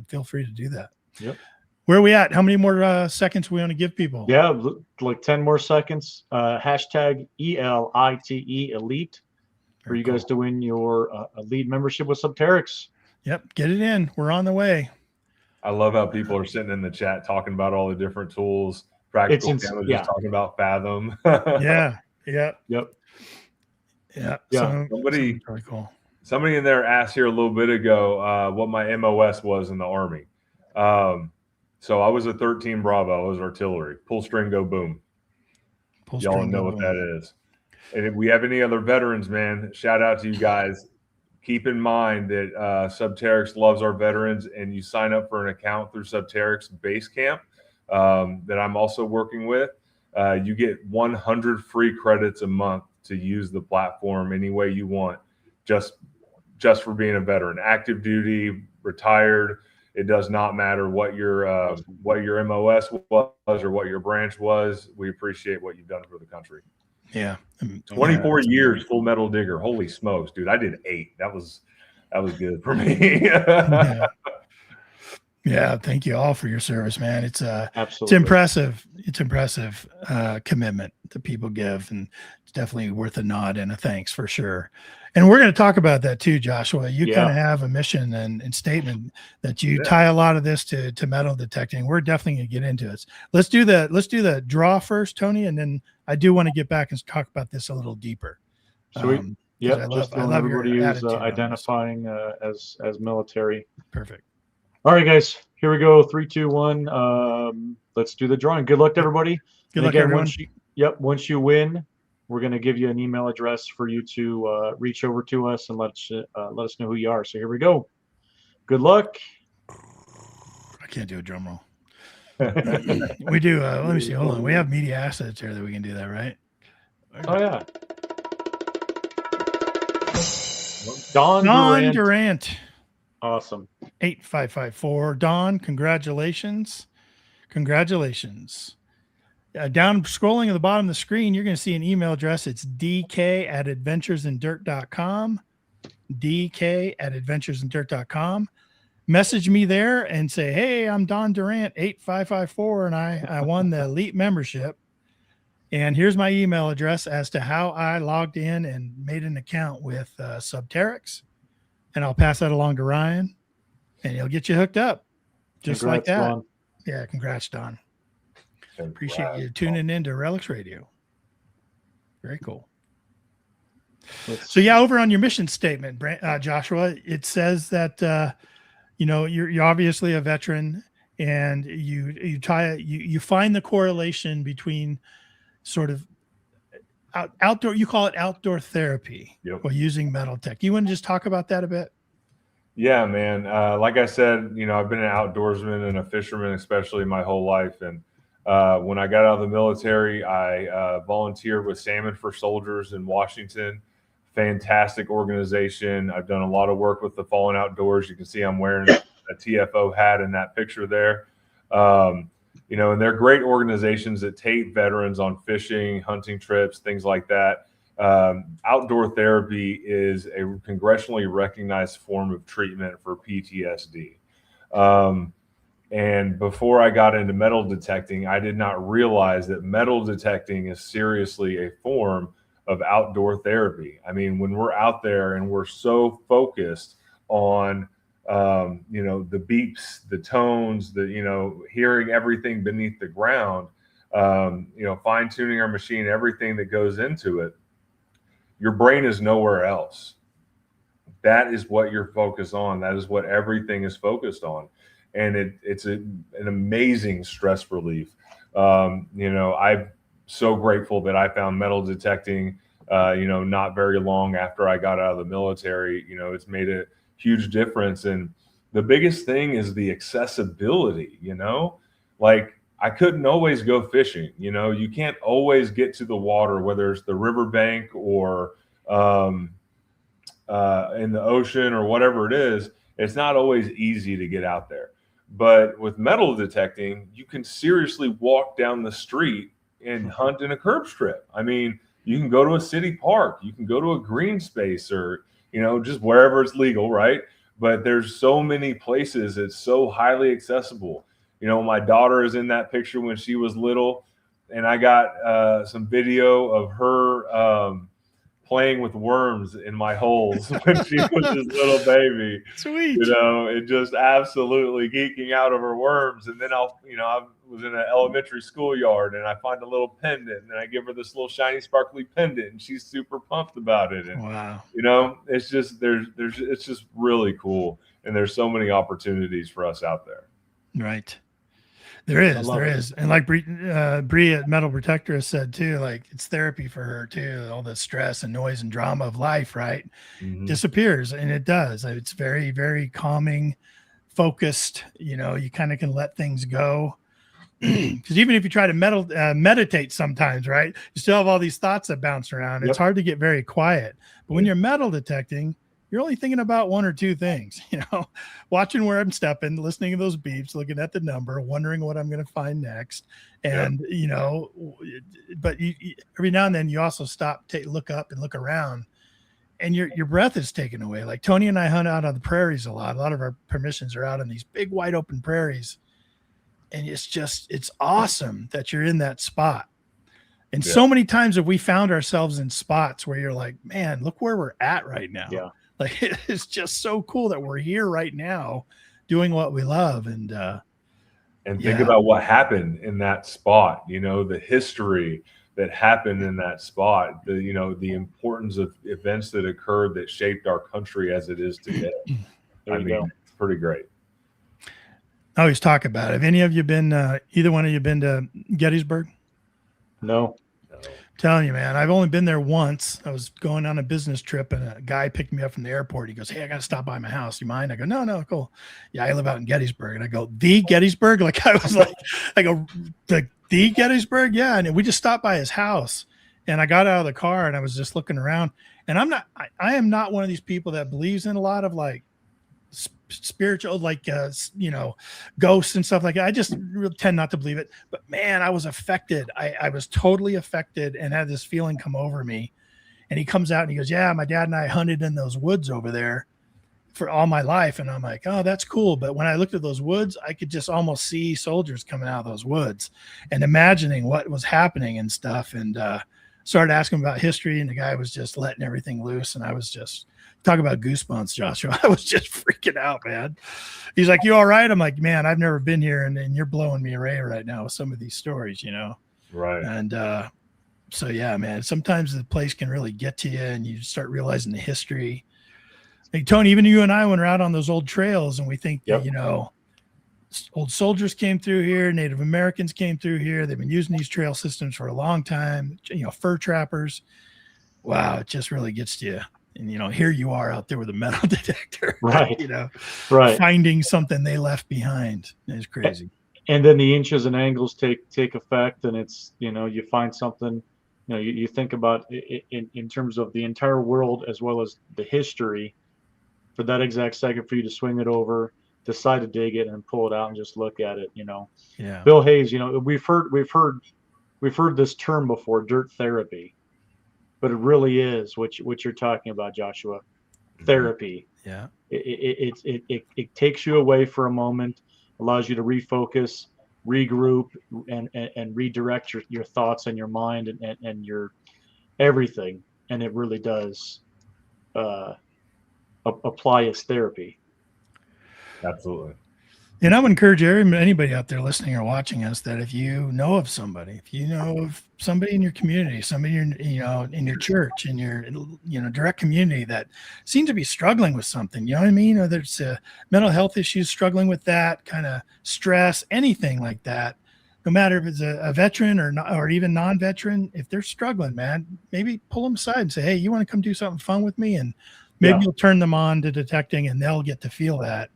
Feel free to do that. Yep. Where are we at? How many more seconds we want to give people? Yeah, like 10 more seconds. Hashtag ELITE elite for you guys to win your elite membership with Subterrix. Yep, get it in. We're on the way. I love how people are sitting in the chat talking about all the different tools. Practical Camera just talking about Fathom. Yeah. Yep. Somebody really cool. Somebody in there asked here a little bit ago what my MOS was in the Army. So I was a 13 Bravo. I was artillery. Pull string, go boom. Y'all know what that is. And if we have any other veterans, man, shout out to you guys. Keep in mind that Subterrix loves our veterans, and you sign up for an account through Subterrix Base Camp that I'm also working with. You get 100 free credits a month to use the platform any way you want, just for being a veteran, active duty, retired. It does not matter what your MOS was or what your branch was. We appreciate what you've done for the country. Yeah. 24 years full metal digger. Holy smokes, dude. I did 8. That was good for me. Yeah. Thank you all for your service, man. It's Absolutely. It's impressive commitment that people give, and it's definitely worth a nod and a thanks for sure. And we're going to talk about that too, Joshua. You kind of have a mission and statement that you tie a lot of this to metal detecting. We're definitely going to get into it. Let's do the draw first, Tony, and then I do want to get back and talk about this a little deeper. Sweet. I just love everybody your who's attitude on identifying as military. Perfect. All right, guys. Here we go. 3, 2, 1. Let's do the drawing. Good luck to everybody. Good luck, everyone. Once you win, we're going to give you an email address for you to reach over to us and let us know who you are. So here we go. Good luck. I can't do a drum roll. We do. Let me see. Hold on. We have media assets here that we can do that, right? Oh yeah. Don Durant. Awesome. 8554. Don, congratulations. Down scrolling at the bottom of the screen, you're going to see an email address. It's dk@adventuresindirt.com. dk@adventuresindirt.com. Message me there and say, hey, I'm Don Durant, 8554, and I won the elite membership. And here's my email address as to how I logged in and made an account with Subterrix. And I'll pass that along to Ryan, and he'll get you hooked up just Congrats, like that. Don. Yeah, congrats, Don. Congrats. Appreciate you tuning in to Relics Radio. Very cool. So yeah, over on your mission statement, Joshua, it says that you're obviously a veteran, and you find the correlation between sort of outdoor. You call it outdoor therapy. Yep. While using metal tech. You want to just talk about that a bit? Yeah, man. Like I said, I've been an outdoorsman and a fisherman, especially my whole life. And when I got out of the military, I volunteered with Salmon for Soldiers in Washington. Fantastic organization. I've done a lot of work with the Fallen Outdoors. You can see I'm wearing a TFO hat in that picture there. And they're great organizations that take veterans on fishing, hunting trips, things like that. Outdoor therapy is a congressionally recognized form of treatment for PTSD. And before I got into metal detecting, I did not realize that metal detecting is seriously a form of outdoor therapy. I mean, when we're out there and we're so focused on, the beeps, the tones, hearing everything beneath the ground, fine tuning our machine, everything that goes into it, your brain is nowhere else. That is what you're focused on. That is what everything is focused on. And it's an amazing stress relief. I'm so grateful that I found metal detecting, not very long after I got out of the military. It's made a huge difference. And the biggest thing is the accessibility, like I couldn't always go fishing. You can't always get to the water, whether it's the riverbank or in the ocean or whatever it is. It's not always easy to get out there. But with metal detecting, you can seriously walk down the street and hunt in a curb strip. I mean, you can go to a city park, you can go to a green space, or, just wherever it's legal, right? But there's so many places. It's so highly accessible. My daughter is in that picture when she was little, and I got some video of her playing with worms in my holes when she was this little baby. Sweet. It just absolutely geeking out over worms. And then I was in an elementary schoolyard, and I find a little pendant, and I give her this little shiny sparkly pendant, and she's super pumped about it. And wow. It's just it's just really cool. And there's so many opportunities for us out there. Right. There is. And like Bree at Metal Protector has said too, like it's therapy for her too. All the stress and noise and drama of life, right? Mm-hmm. Disappears. And it does. It's very, very calming, focused. You kind of can let things go. Because even if you try to meditate sometimes, right, you still have all these thoughts that bounce around. It's hard to get very quiet. But when you're metal detecting, you're only thinking about one or two things, watching where I'm stepping, listening to those beeps, looking at the number, wondering what I'm going to find next. And, but every now and then you also stop, look up and look around, and your breath is taken away. Like Tony and I hunt out on the prairies a lot. A lot of our permissions are out on these big wide open prairies. And it's awesome that you're in that spot. And so many times have we found ourselves in spots where you're like, man, look where we're at right now. Yeah. Like, it's just so cool that we're here right now doing what we love. And think about what happened in that spot, the history that happened in that spot, the importance of events that occurred that shaped our country as it is today. It's pretty great. I always talk about it. Have any of you been, either one of you been to Gettysburg? No. Telling you, man, I've only been there once. I was going on a business trip and a guy picked me up from the airport. He goes, "Hey, I got to stop by my house. You mind?" I go, No, cool. Yeah, I live out in Gettysburg. And I go, "The Gettysburg?" Like I was like, the Gettysburg? Yeah. And we just stopped by his house, and I got out of the car and I was just looking around, and I am not one of these people that believes in a lot of like spiritual, like ghosts and stuff like that. I just tend not to believe it, but man, I was affected. I was totally affected and had this feeling come over me. And he comes out and he goes, "Yeah, my dad and I hunted in those woods over there for all my life." And I'm like, "Oh, that's cool." But when I looked at those woods, I could just almost see soldiers coming out of those woods and imagining what was happening and stuff. And started asking about history, and the guy was just letting everything loose. And I was just, talk about goosebumps, Joshua. I was just freaking out, man. He's like, "You all right?" I'm like, "Man, I've never been here, and you're blowing me away right now with some of these stories, Right. And so, yeah, man, sometimes the place can really get to you, and you start realizing the history. Like, Tony, even you and I, when we're out on those old trails and we think, that, old soldiers came through here, Native Americans came through here. They've been using these trail systems for a long time, fur trappers. Wow, it just really gets to you. And, here you are out there with a metal detector, right? Right. Finding something they left behind. It's crazy. And then the inches and angles take effect, and it's, you find something, you think about it in terms of the entire world as well as the history for that exact second for you to swing it over, decide to dig it and pull it out and just look at it, Yeah. Bill Hayes, we've heard this term before, dirt therapy. But it really is what you're talking about, Joshua. Therapy. Yeah. It takes you away for a moment, allows you to refocus, regroup, and redirect your thoughts and your mind and your everything. And it really does apply as therapy. Absolutely. And I would encourage anybody out there listening or watching us that if you know of somebody, in your community, somebody in your church, in your direct community that seems to be struggling with something, or there's mental health issues, struggling with that kind of stress, anything like that, no matter if it's a veteran or even non-veteran, if they're struggling, man, maybe pull them aside and say, "Hey, you want to come do something fun with me?" And maybe you'll turn them on to detecting, and they'll get to feel that.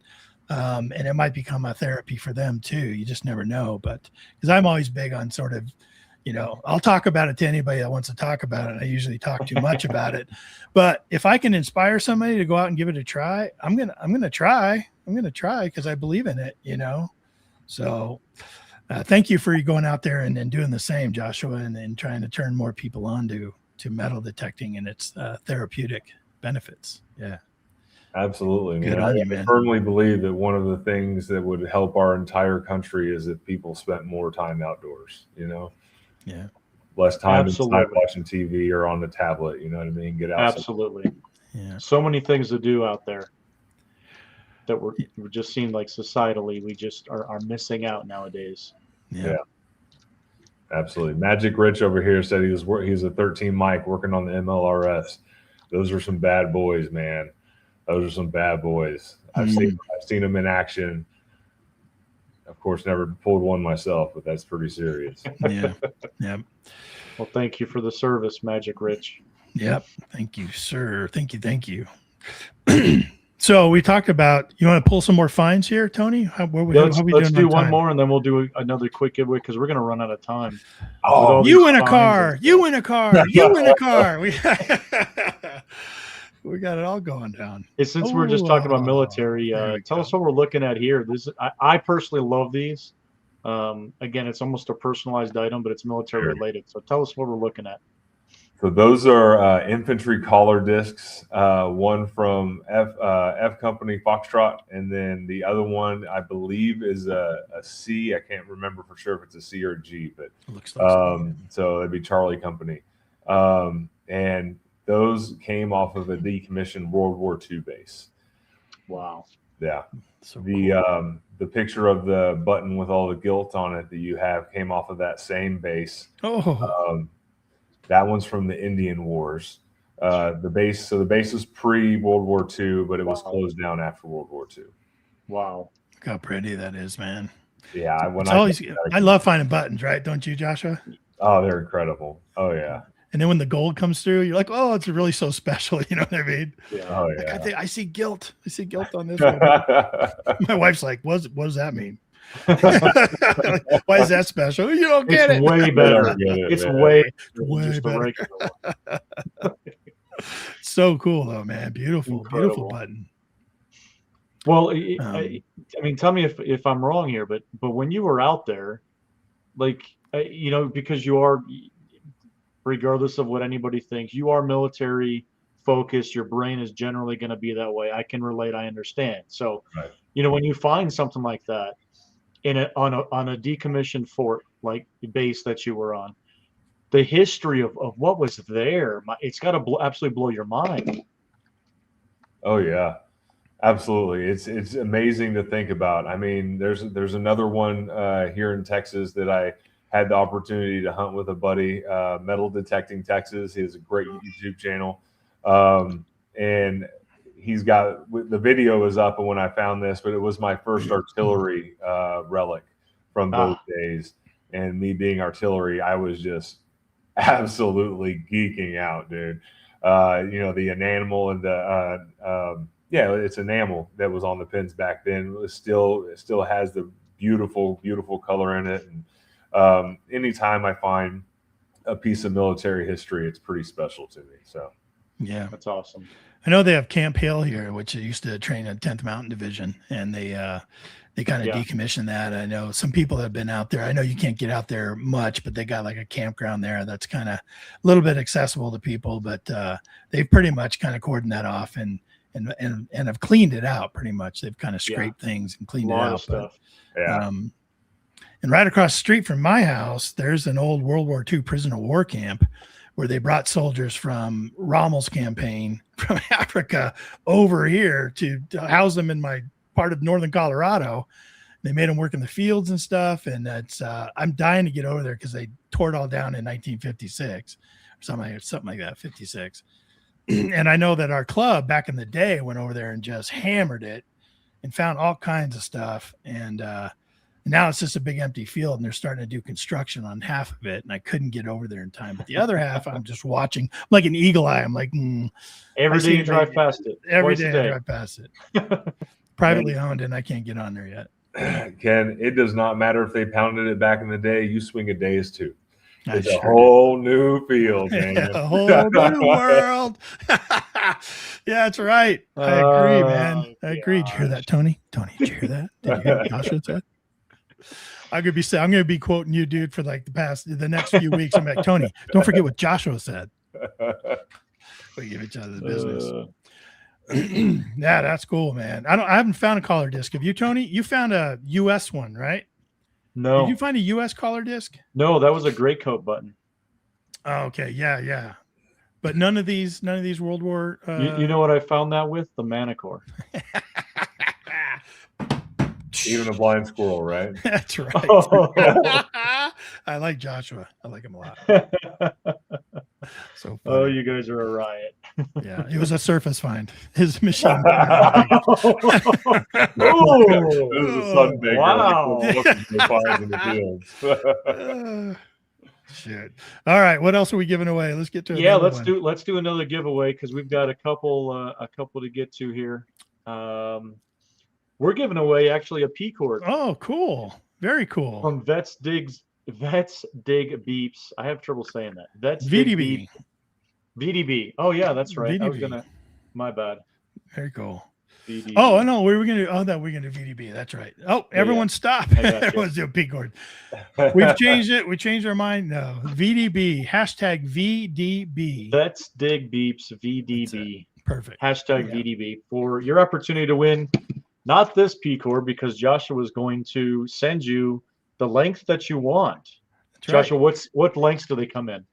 And it might become a therapy for them too. You just never know. But because I'm always big on sort of, I'll talk about it to anybody that wants to talk about it. I usually talk too much about it, but if I can inspire somebody to go out and give it a try, I'm going to try because I believe in it, So thank you for going out there and doing the same, Joshua, and trying to turn more people on to metal detecting and its therapeutic benefits. Yeah. Absolutely. Good on you, man. I firmly believe that one of the things that would help our entire country is if people spent more time outdoors, Yeah. Less time inside watching TV or on the tablet, you know what I mean? Get out. Absolutely. Yeah. So many things to do out there that we're just seem like societally we just are missing out nowadays. Yeah. Absolutely. Magic Rich over here said he's a 13 mic working on the MLRS. Those are some bad boys, man. Those are some bad boys. I've seen them in action. Of course, never pulled one myself, but that's pretty serious. Yeah. Yeah. Well, thank you for the service, Magic Rich. Yep. Thank you, sir. Thank you. So we talked about, you want to pull some more finds here, Tony? Let's do one more, and then we'll do another quick giveaway because we're going to run out of time. Oh, you win a car. You win a car. You win a car. We got it all going down. Since we're just talking about military, there we tell go. us what we're looking at here. I personally love these. Again, it's almost a personalized item, but it's military Sure. related. So tell us what we're looking at. So those are infantry collar discs. One from F Company Foxtrot, and then the other one I believe is a C. I can't remember for sure if it's a C or a G, but It looks like so that'd be Charlie Company. And those came off of a decommissioned World War II base. Wow. Yeah. so The picture of the button with all the gilt on it that you have came off of that same base. cool. That one's from the Indian Wars. The base is pre-World War II, but it was closed down after World War II. Wow. Look how pretty that is, man. Yeah, I love finding buttons, right? Don't you, Joshua? Oh, they're incredible. Oh yeah. And then when the gold comes through, you're like, oh, it's really so special. You know what I mean? Yeah. Oh Like, yeah. I see guilt. I see guilt on this one. My wife's like, what does that mean? Why is that special? You don't get It's it. way better. It's way Way just the better. regular one. So cool though, man. Beautiful, beautiful Incredible. button. Well, I mean, tell me if I'm wrong here, but when you were out there, like, because you are, regardless of what anybody thinks, you are military focused. Your brain is generally going to be that way. I can relate. I understand. So, Right. when you find something like that on a decommissioned fort, like the base that you were on, the history of what was there, it's got to absolutely blow your mind. Oh yeah, absolutely. It's amazing to think about. I mean, there's another one here in Texas that I had the opportunity to hunt with a buddy, Metal Detecting Texas. He has a great YouTube channel, and he's got the video is up. And when I found this, but it was my first artillery relic from those days, and me being artillery, I was just absolutely geeking out, dude. The enamel and it's enamel that was on the pins back then. It still has the beautiful color in it. And anytime I find a piece of military history, it's pretty special to me. So Yeah, that's awesome. I know they have Camp Hill here, which used to train at 10th Mountain Division, and they kind of decommissioned that. I know some people have been out there. I know you can't get out there much, but they got like a campground there that's kind of a little bit accessible to people. But they've pretty much kind of cordoned that off and have cleaned it out pretty much. They've kind of scraped things and cleaned it out. Stuff. And right across the street from my house, there's an old World War II prison of war camp where they brought soldiers from Rommel's campaign from Africa over here to house them in my part of northern Colorado. They made them work in the fields and stuff. And that's I'm dying to get over there because they tore it all down in 1956 or something like that, 56. And I know that our club back in the day went over there and just hammered it and found all kinds of stuff. And now it's just a big empty field, and they're starting to do construction on half of it. And I couldn't get over there in time, but the other half, I'm just watching like an eagle eye. I'm like, every day you drive past it. Every day I drive past it. Privately owned, and I can't get on there yet. Ken, it does not matter if they pounded it back in the day. You swing a days too. It's a sure whole new field, man. Yeah, a whole new world. Yeah, that's right. I agree, man. I agree. Did you hear that, Tony? Tony, did you hear that? Did you hear what Joshua said? I'm gonna be quoting you, dude, for like the next few weeks. I'm like, Tony, don't forget what Joshua said. We give each other the business. Yeah, that's cool, man. I haven't found a collar disc. Have you, Tony? You found a US one, right? No. Did you find a US collar disc? No, that was a gray coat button. Oh, okay. Yeah. But none of these World War. You know what I found that with? The Manicore. Even a blind squirrel, right? That's right. I like Joshua. I like him a lot. So funny. Oh, you guys are a riot. Yeah, it was a surface find. His machine. This is a sunbaker. Wow. Looking for fires in the fields. Shit. All right. What else are we giving away? Let's get to it. Let's do another giveaway because we've got a couple to get to here. We're giving away actually a P cord. Oh, cool. Very cool. From Vets Dig Beeps. I have trouble saying that. Vets VDB. VDB. Oh yeah, that's right. VDB. I was gonna My bad. Very cool. VDB. Oh, no, we were going to, we're going to do VDB. That's right. Oh, everyone stop. I got you. Everyone's doing P cord. We've changed it. We changed our mind. No, VDB, hashtag VDB. Let's dig beeps, VDB. Perfect. Hashtag VDB for your opportunity to win. Not this P cord, because Joshua is going to send you the length that you want. That's right. Joshua, what lengths do they come in?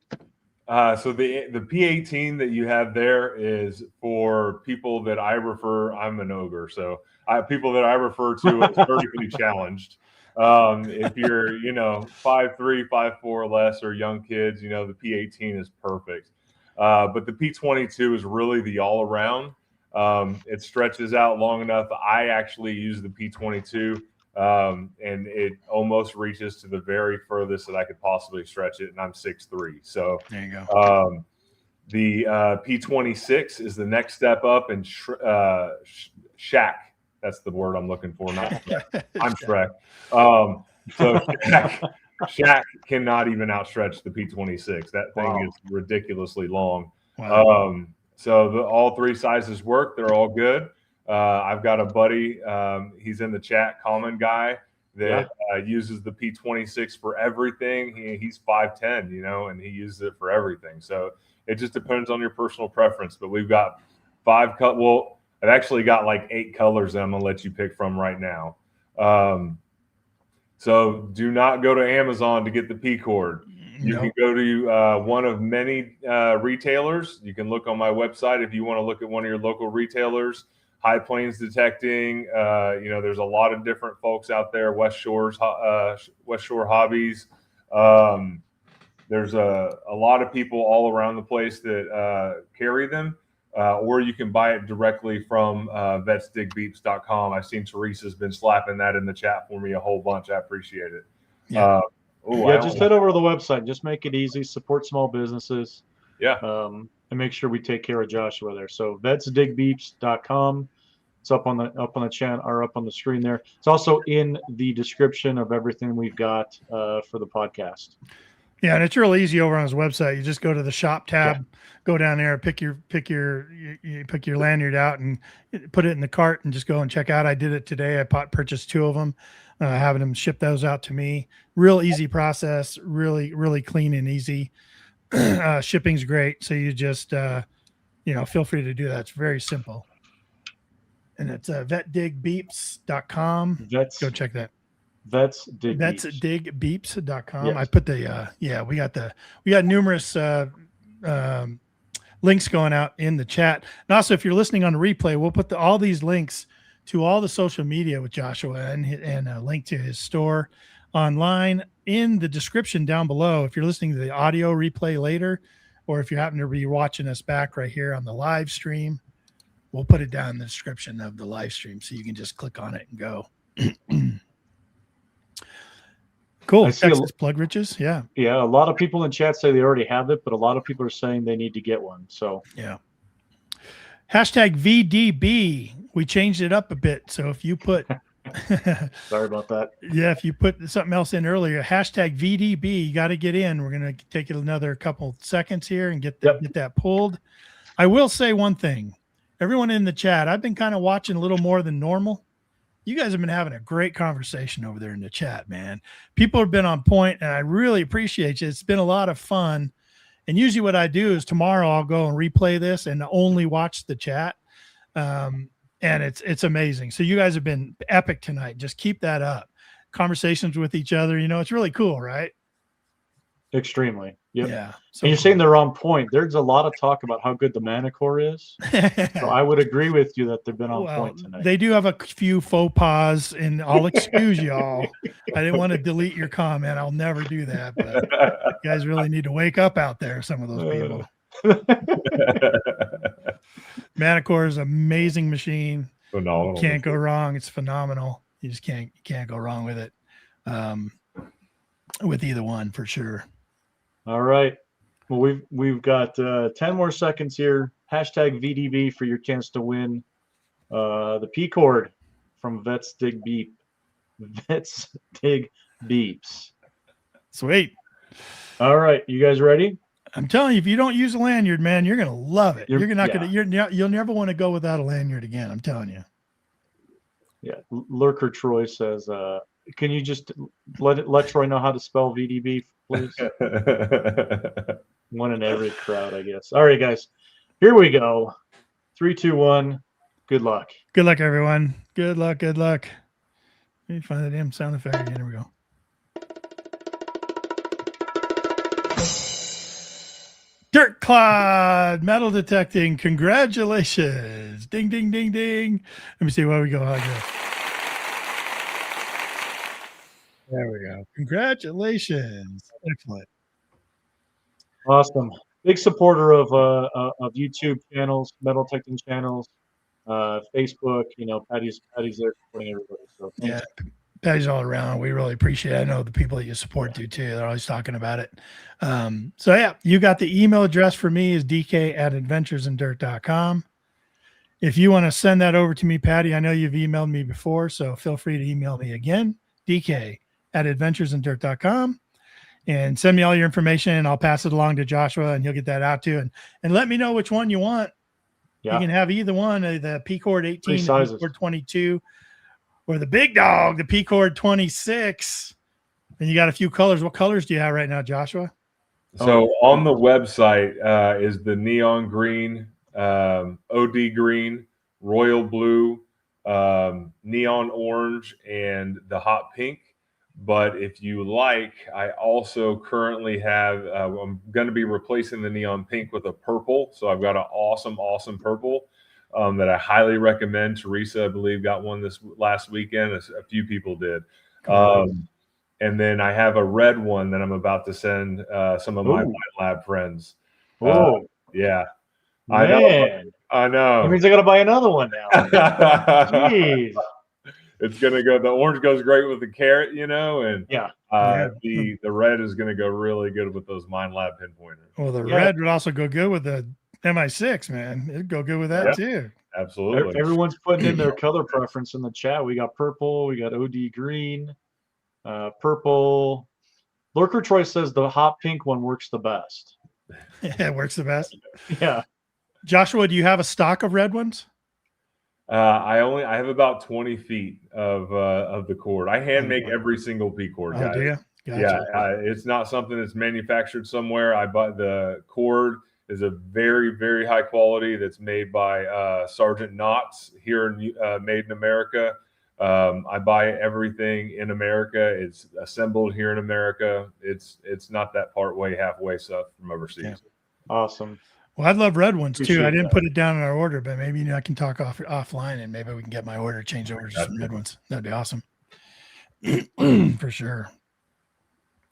So the P18 that you have there is for people that I refer. I'm an ogre, so people that I refer to as vertically challenged. If you're 5'3", 5'4" or less, or young kids, the P18 is perfect. But the P22 is really the all around. It stretches out long enough. I actually use the P22. And it almost reaches to the very furthest that I could possibly stretch it, and I'm 6'3". So there you go. The P26 is the next step up, and shack. That's the word I'm looking for. Not I'm Shrek. So shack cannot even outstretch the P26. That thing is ridiculously long. Wow. So all three sizes work. They're all good. I've got a buddy, he's in the chat, Common Guy, that uses the P26 for everything. He's 5'10", and he uses it for everything. So it just depends on your personal preference. But we've got 5 well, I've actually got like 8 colors that I'm going to let you pick from right now. So do not go to Amazon to get the P cord. You can go to one of many retailers. You can look on my website if you want to look at one of your local retailers. High Plains Detecting, there's a lot of different folks out there. West Shore Hobbies. There's a lot of people all around the place that carry them, or you can buy it directly from vetsdigbeeps.com. I've seen Teresa's been slapping that in the chat for me a whole bunch. I appreciate it. Yeah. Just head over to the website. Just make it easy. Support small businesses. Yeah. And make sure we take care of Joshua there. So vetsdigbeeps.com. It's up on the channel, or up on the screen there. It's also in the description of everything we've got for the podcast. Yeah, and it's real easy over on his website. You just go to the shop tab, go down there, pick your lanyard out, and put it in the cart, and just go and check out. I did it today. I purchased 2 of them, having them ship those out to me. Real easy process, really clean and easy. Shipping's great, so you just feel free to do that. It's very simple. And it's vetdigbeeps.com. Go check that. Vetsdigbeeps.com. Yes. I put the we got numerous links going out in the chat. And also, if you're listening on the replay, we'll put all these links to all the social media with Joshua and a link to his store online in the description down below. If you're listening to the audio replay later, or if you happen to be watching us back right here on the live stream, we'll put it down in the description of the live stream, so you can just click on it and go. Cool. Texas plug riches. Yeah. Yeah. A lot of people in chat say they already have it, but a lot of people are saying they need to get one. So yeah. Hashtag VDB. We changed it up a bit. So if you put sorry about that. Yeah, if you put something else in earlier, hashtag VDB, you got to get in. We're gonna take it another couple seconds here and get that pulled. I will say one thing. Everyone in the chat, I've been kind of watching a little more than normal. You guys have been having a great conversation over there in the chat, man. People have been on point, and I really appreciate you. It's been a lot of fun. And usually what I do is tomorrow I'll go and replay this and only watch the chat. And it's amazing. So you guys have been epic tonight. Just keep that up. Conversations with each other, it's really cool, right? Extremely. Yep. Yeah. So you're saying they're on point. There's a lot of talk about how good the Manicore is. So I would agree with you that they've been on point tonight. They do have a few faux pas, and I'll excuse y'all. I didn't want to delete your comment. I'll never do that. But you guys really need to wake up out there, some of those people. Manicore is an amazing machine. Phenomenal. Can't go wrong. It's phenomenal. You just can't go wrong with it. With either one, for sure. All right. Well, we've got 10 more seconds here. Hashtag VDB for your chance to win the P cord from Vets Dig Beeps. Sweet. All right. You guys ready? I'm telling you, if you don't use a lanyard, man, you're gonna love it. You'll never want to go without a lanyard again. I'm telling you. Yeah, Lurker Troy says, "Can you just let Troy know how to spell VDB, please?" One in every crowd, I guess. All right, guys, here we go. 3, 2, 1. Good luck. Good luck, everyone. Good luck. Good luck. Let me find the damn sound effect again. Here we go. Dirt clod, metal detecting. Congratulations. Ding, ding, ding, ding. Let me see where we go. There we go. Congratulations. Excellent. Awesome. Big supporter of YouTube channels, metal detecting channels, Facebook. Patty's there supporting everybody. So yeah, Patty's all around. We really appreciate it. I know the people that you support do too. They're always talking about it. So yeah, you got the email address for me is dk@adventuresindirt.com. If you want to send that over to me, Patty, I know you've emailed me before, so feel free to email me again, dk@adventuresindirt.com. And send me all your information, and I'll pass it along to Joshua, and he'll get that out to you. And let me know which one you want. Yeah. You can have either one, the P-Cord 18, the P-Cord 22, or the big dog, the P-Cord 26. And you got a few colors. What colors do you have right now, Joshua? So on the website is the neon green, OD green, royal blue, neon orange, and the hot pink. But if you like, I also currently have, I'm going to be replacing the neon pink with a purple. So I've got an awesome purple that I highly recommend. Teresa, I believe, got one this last weekend. A few people did. And then I have a red one that I'm about to send some of my lab friends. Yeah. Man. I know. That means I got to buy another one now. Jeez. It's gonna go. The orange goes great with the carrot, and yeah. The red is gonna go really good with those Mind Lab pinpointers. Well, the red would also go good with the MI6, man. It'd go good with that too. Absolutely. Everyone's putting in their color preference in the chat. We got purple. We got OD green, purple. Lurker Troy says the hot pink one works the best. Yeah, it works the best. Yeah. Joshua, do you have a stock of red ones? I have about 20 feet of the cord. I hand make every single P cord, guys. Do you? Gotcha. Yeah, it's not something that's manufactured somewhere. I bought the cord is a very, very high quality that's made by Sergeant Knotts here in made in America. I buy everything in America. It's assembled here in America. It's not that part way halfway stuff from overseas. Yeah. Awesome. Well, I'd love red ones too. I didn't put it down in our order, but maybe I can talk offline and maybe we can get my order changed over to some red ones. That'd be awesome. For sure.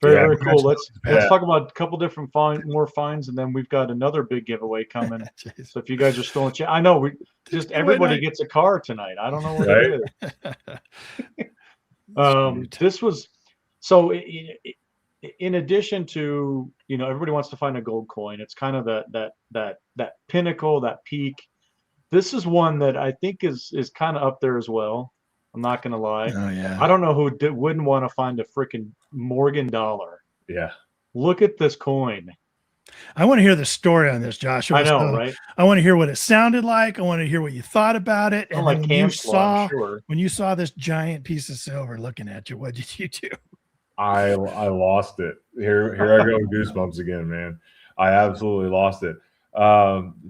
Very cool. Let's talk about a couple different more finds, and then we've got another big giveaway coming. So if you guys are still in chat, I know everybody gets a car tonight. I don't know what it is. This was so. In addition to, everybody wants to find a gold coin. It's kind of that pinnacle, that peak. This is one that I think is kind of up there as well. I'm not going to lie. Oh, yeah. I don't know who wouldn't want to find a freaking Morgan dollar. Yeah. Look at this coin. I want to hear the story on this, Joshua. I know, right? I want to hear what it sounded like. I want to hear what you thought about it. And like when you saw this giant piece of silver looking at you, what did you do? I lost it. Here I go, goosebumps again, man. I absolutely lost it.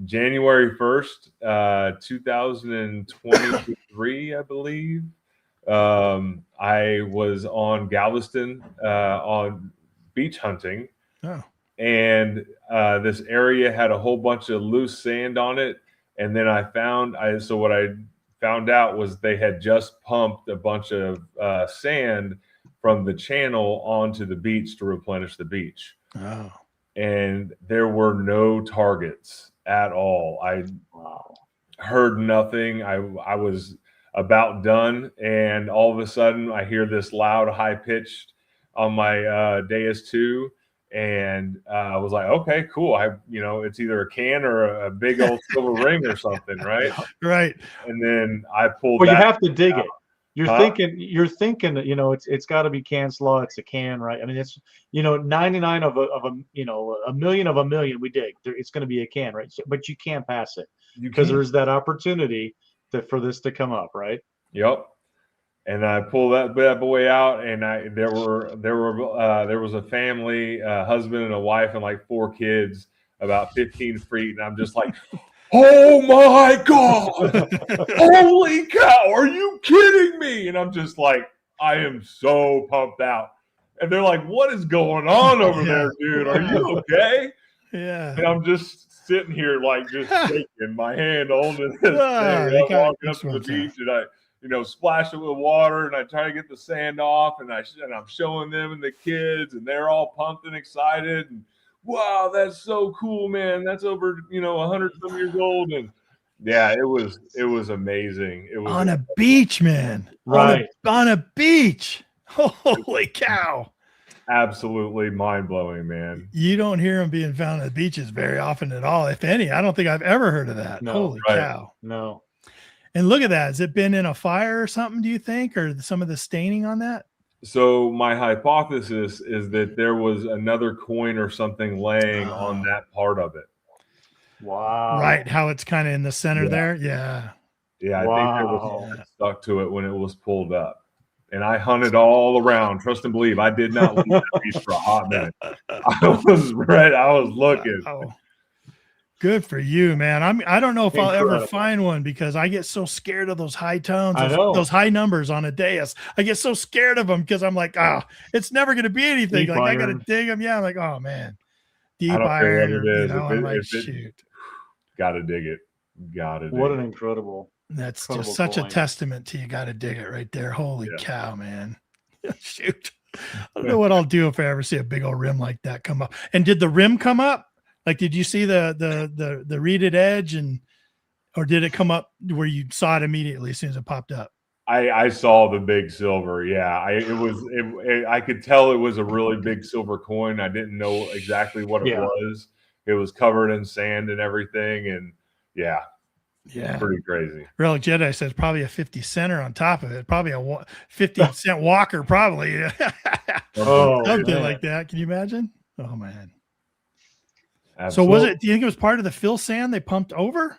January 1st, 2023, I believe. I was on Galveston on beach hunting. Oh. And this area had a whole bunch of loose sand on it. And then what I found out was they had just pumped a bunch of sand from the channel onto the beach to replenish the beach. Oh. And there were no targets at all. I heard nothing. I was about done. And all of a sudden I hear this loud, high pitched on my Deus 2. And I was like, okay, cool. It's either a can or a big old silver ring or something. Right. Right. And then I pulled. Well, you have to dig it. You're thinking, you know, it's got to be Can's law. It's a can, right? I mean, it's, you know, 99 of a, you know, a million of a million we dig. It's going to be a can, right? So, but you can't pass it because there's that opportunity for this to come up, right? Yep. And I pulled that bad boy out, and there was a family, husband and a wife, and like 4 kids, about 15 feet, and I'm just like, oh my God, holy cow, are you kidding me? And I'm just like, I am so pumped out. And they're like, what is going on over there, dude? Are you okay? Yeah. And I'm just sitting here, like, just shaking my hand holding this thing. I'm walking up to the beach, and I, you know, splash it with water, and I try to get the sand off, and I'm showing them and the kids, and they're all pumped and excited, and wow, that's so cool, man. That's over, you know, 100 some years old. And yeah, it was amazing. It was on a beach, man. Right. On a beach. Holy cow. Absolutely mind-blowing, man. You don't hear them being found at beaches very often at all, if any. I don't think I've ever heard of that. No, Holy cow. No. And look at that. Has it been in a fire or something, do you think? Or some of the staining on that? So my hypothesis is that there was another coin or something laying on that part of it. Wow. Right. How it's kind of in the center there. Yeah. Yeah. Wow. I think there was something stuck to it when it was pulled up. And I hunted all around. Trust and believe, I did not leave that beach for a hot minute. I was ready. I was looking. Wow. Good for you, man. I don't know if I'll ever find one because I get so scared of those high tones, those high numbers on a dais. I get so scared of them because I'm like, it's never going to be anything. Like I got to dig them. Yeah, I'm like, oh man, deep iron. It is. You know, I'm like, shoot. Got to dig it. Got to. What an incredible. That's just such a testament to you. Got to dig it right there. Holy cow, man. Shoot. I don't know what I'll do if I ever see a big old rim like that come up. And did the rim come up? Like, did you see the reeded edge, or did it come up where you saw it immediately as soon as it popped up? I saw the big silver. Yeah, I could tell it was a really big silver coin. I didn't know exactly what it was. It was covered in sand and everything, and yeah, pretty crazy. Relic Jedi says probably a 50 center on top of it. Probably a 50-cent walker, probably. Something like that. Can you imagine? Oh man. Absolutely. So do you think it was part of the fill sand they pumped over?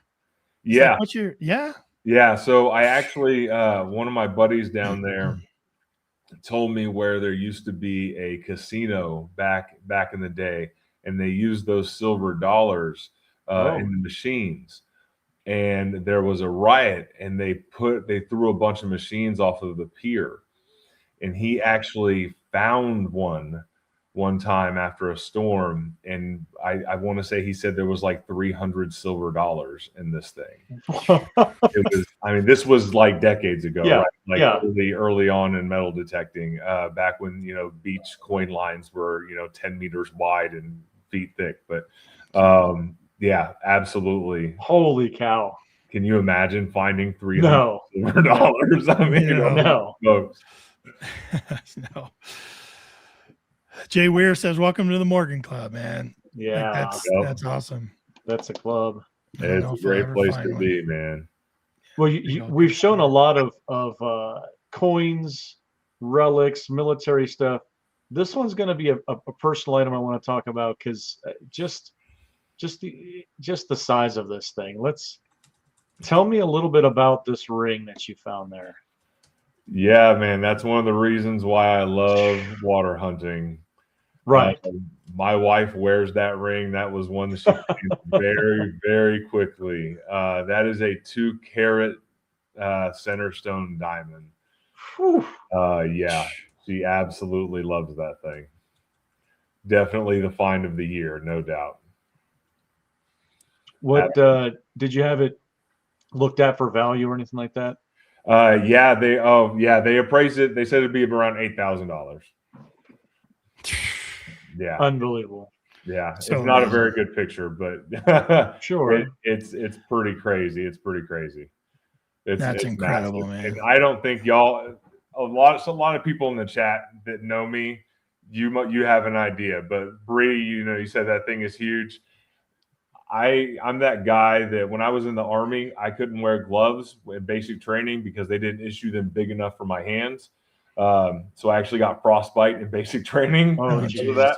Yeah. Yeah. So I actually, one of my buddies down there told me where there used to be a casino back in the day, and they used those silver dollars in the machines. And there was a riot, and they threw a bunch of machines off of the pier, and he actually found one time after a storm, and I want to say he said there was like 300 silver dollars in this thing. It was, I mean, this was like decades ago, right? Like early on in metal detecting, back when, you know, beach coin lines were, you know, 10 meters wide and feet thick. But yeah, absolutely. Holy cow. Can you imagine finding 300 silver dollars? I mean, no. Folks. No. Jay Weir says, welcome to the Morgan Club, man. Yeah. That's awesome. That's a club. It's a great place to be, man. Well, we've shown a lot of coins, relics, military stuff. This one's going to be a personal item I want to talk about because just the size of this thing. Tell me a little bit about this ring that you found there. Yeah, man, that's one of the reasons why I love water hunting. Right. My wife wears that ring. That was one that she came very, very quickly. That is a 2-carat center stone diamond. Yeah, she absolutely loves that thing. Definitely the find of the year, no doubt. What did you have it looked at for value or anything like that? Yeah, they appraised it. They said it'd be around $8,000. Yeah, unbelievable. Yeah, so it's not a very good picture, but sure, it's pretty crazy. It's pretty crazy. That's incredible, massive. Man. And I don't think y'all, a lot of people in the chat that know me, you have an idea, but Bree, you know, you said that thing is huge. I'm that guy that when I was in the Army, I couldn't wear gloves in basic training because they didn't issue them big enough for my hands. So I actually got frostbite in basic training because of that.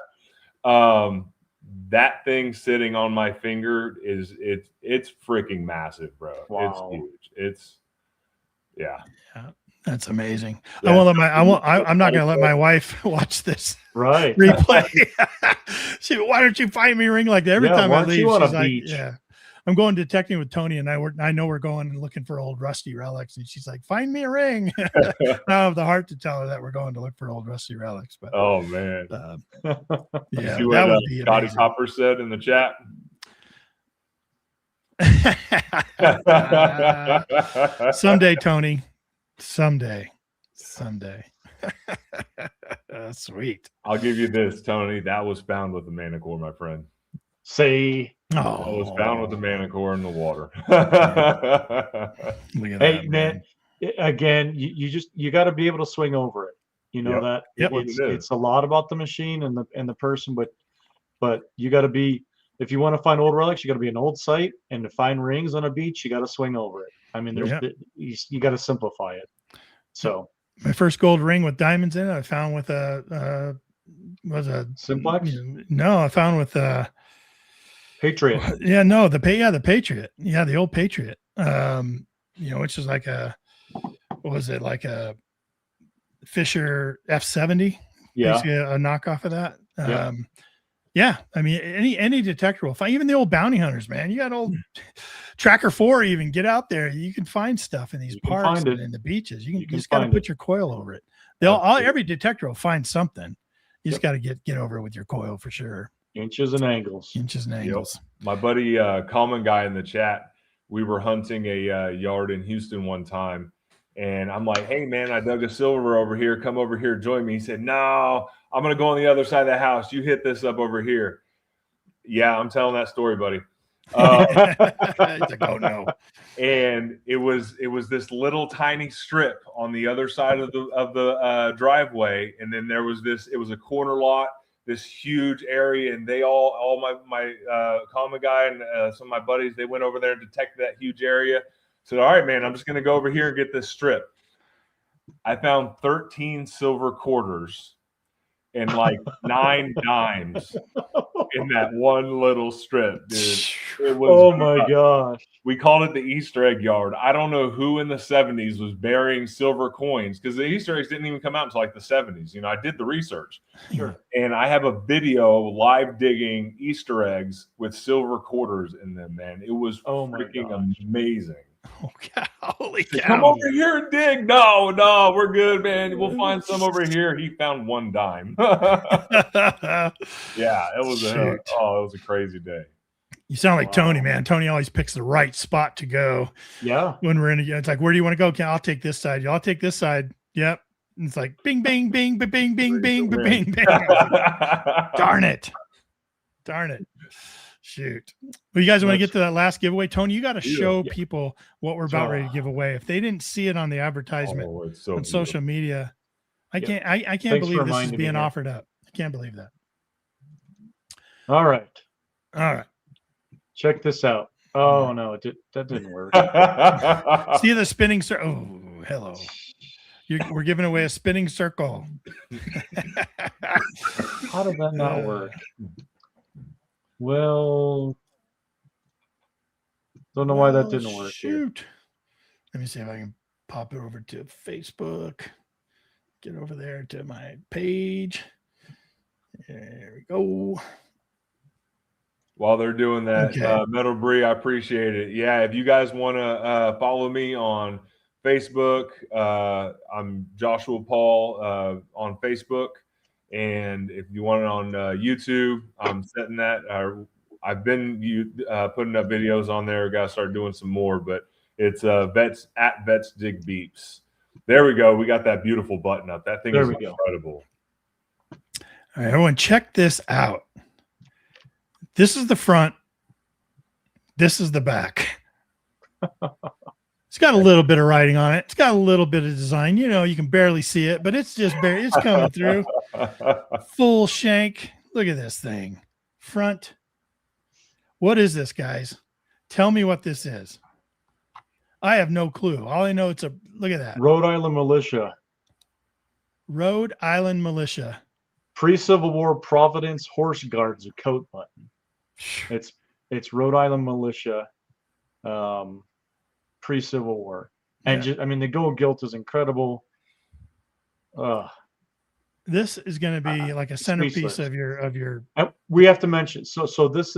That thing sitting on my finger it's freaking massive, bro. Wow. It's huge. It's yeah. That's amazing. Yeah. I'm not gonna let my wife watch this Right. replay. Why don't you find me a ring like that? Every time I leave, she's like, beach? yeah. I'm going detecting with Tony, and I know we're going and looking for old rusty relics, and she's like, find me a ring. I don't have the heart to tell her that we're going to look for old rusty relics. But oh man. Yeah, see that what would be Scotty amazing. Copper said in the chat. Someday, Tony. Someday. Sweet. I'll give you this, Tony. That was found with the manicore, my friend. Say, That was found with the manicore in the water. Look at hey, that, man. Again, you got to be able to swing over it. You know that it's a lot about the machine and the person, but you got to be, if you want to find old relics, you got to be an old site, and to find rings on a beach, you got to swing over it. I mean, you got to simplify it. So my first gold ring with diamonds in it, I found with was a Simplex? No, I found with Patriot. Yeah, no, the Patriot. Yeah, the old Patriot. Which is like what was it, like a Fisher F70? Yeah, basically a knockoff of that. Yeah, I mean, any detector will find, even the old bounty hunters, man. You got old Tracker 4, even get out there. You can find stuff in these parks and in the beaches. You just got to put your coil over it. Every detector will find something. You just got to get over it with your coil for sure. Inches and angles. Yep. My buddy, Common Guy in the chat, we were hunting a yard in Houston one time. And I'm like, hey, man, I dug a silver over here. Come over here, join me. He said, no, I'm going to go on the other side of the house. You hit this up over here. Yeah, I'm telling that story, buddy. Like, oh, no. And it was this little tiny strip on the other side of the driveway. And then there was it was a corner lot, this huge area. And they all my Common Guy and some of my buddies, they went over there and detected that huge area. Said, all right, man, I'm just going to go over here and get this strip. I found 13 silver quarters and like 9 dimes in that one little strip, dude. It was, oh my gosh. We called it the Easter egg yard. I don't know who in the 70s was burying silver coins, because the Easter eggs didn't even come out until like the 70s. You know, I did the research. Sure. And I have a video live digging Easter eggs with silver quarters in them, man. It was freaking amazing. Oh, holy cow. Come over here and dig. No, we're good, man. We'll find some over here. He found 1 dime. Yeah, it was it was a crazy day. You sound like Tony, man. Tony always picks the right spot to go. Yeah. When we're in it's like, where do you want to go? Okay, I'll take this side. Y'all take this side. Yep. And it's like bing, bing, bing, bing, bing, bing, bing, bing, bing. Darn it. Shoot. Well, you guys want to get to that last giveaway? Tony, you got to show people what we're about ready to give away. If they didn't see it on the advertisement on social media, I can't believe this is being offered up. I can't believe that. All right. All right. Check this out. Oh, no, that didn't work. See the spinning circle. Oh, hello. We're giving away a spinning circle. How did that not work? Well, don't know why that didn't work. Shoot. Let me see if I can pop it over to Facebook. Get over there to my page. There we go. While they're doing that, Metal Bree, I appreciate it. Yeah, if you guys want to follow me on Facebook, I'm Joshua Paul on Facebook. And if you want it on YouTube, I'm setting that. I've been putting up videos on there. Got to start doing some more, but it's Vets Dig Beeps. There we go. We got that beautiful button up. That thing is incredible. All right, everyone, check this out. This is the front. This is the back. It's got a little bit of writing on it. It's got a little bit of design. You know, you can barely see it, but it's just it's coming through. Full shank. Look at this thing. Front. What is this, guys? Tell me what this is. I have no clue. All I know, look at that. Rhode Island Militia. Rhode Island Militia. Pre-Civil War Providence Horse Guards, a coat button. It's Rhode Island Militia, pre-Civil War. And Yeah. the gold gilt is incredible. This is going to be like a centerpiece of your. We have to mention. So this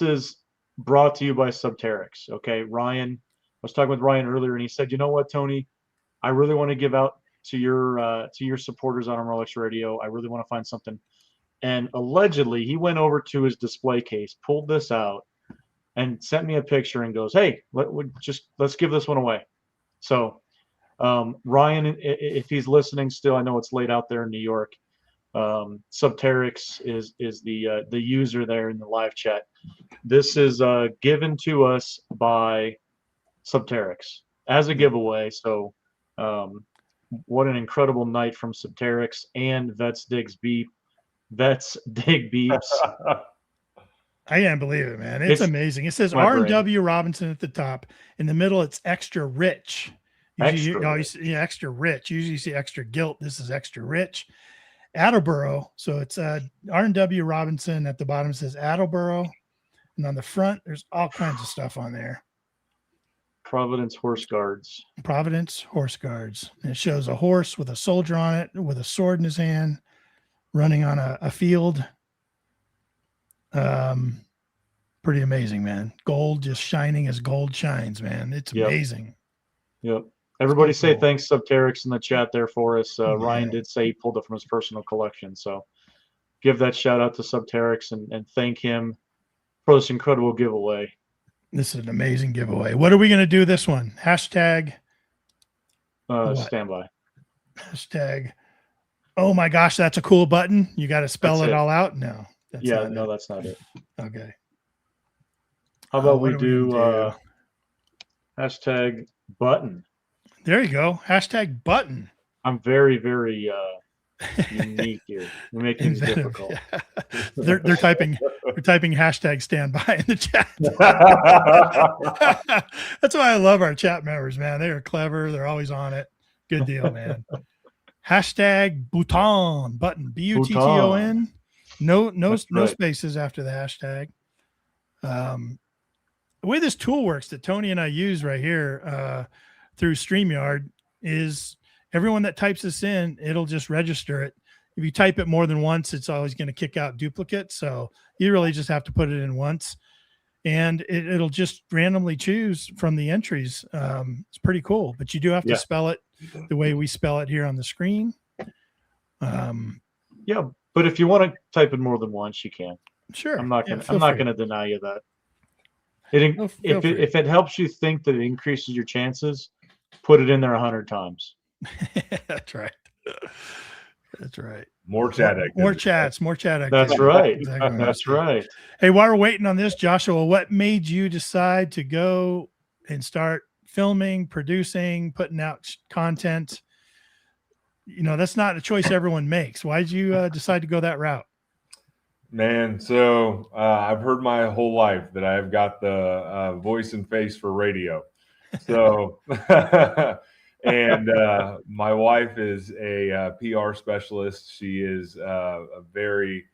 is brought to you by Subterrix. Okay, Ryan. I was talking with Ryan earlier, and he said, "You know what, Tony? I really want to give out to your supporters on Relics Radio. I really want to find something." And allegedly, he went over to his display case, pulled this out, and sent me a picture and goes, "Hey, let's give this one away." So, Ryan, if he's listening still, I know it's late out there in New York. Subterrix is the user there in the live chat. This is given to us by Subterrix as a giveaway. So, what an incredible night from Subterrix and Vets Dig Beeps. I can't believe it, man. It's amazing. It says R&W Robinson at the top. In the middle, it's extra rich. Usually, extra rich. Usually you see extra gilt. This is extra rich. Attleboro. So it's R&W Robinson. At the bottom, it says Attleboro. And on the front, there's all kinds of stuff on there. Providence Horse Guards. Providence Horse Guards. And it shows a horse with a soldier on it with a sword in his hand running on a field. Pretty amazing, man. Gold just shining as gold shines, man. It's amazing. Yep. Everybody say thanks, Subterrix, in the chat there for us. Ryan did say he pulled it from his personal collection. So give that shout out to Subterrix and thank him for this incredible giveaway. This is an amazing giveaway. What are we going to do this one? Hashtag. Standby. Hashtag. Oh my gosh, that's a cool button. You got to spell it all out. No. That's not it. Okay. How about we do hashtag button? There you go. Hashtag button. I'm very, very unique here. We make things difficult. Yeah. They're typing hashtag standby in the chat. That's why I love our chat members, man. They are clever. They're always on it. Good deal, man. Hashtag button. Button. No spaces after the hashtag. The way this tool works that Tony and I use right here through StreamYard is everyone that types this in, it'll just register it. If you type it more than once, it's always going to kick out duplicates. So you really just have to put it in once, and it'll just randomly choose from the entries. It's pretty cool, but you do have to spell it the way we spell it here on the screen. But if you want to type it more than once, you can. Sure. I'm not going to deny you that. If it helps you think that it increases your chances, put it in there 100 times. That's right. That's right. More chat activity. More chat activity. That's right. Exactly. That's right. Hey, while we're waiting on this, Joshua, what made you decide to go and start filming, producing, putting out content? You know, that's not a choice everyone makes. Why did you decide to go that route? Man, so I've heard my whole life that I've got the voice and face for radio. So, and my wife is a PR specialist. She is a very,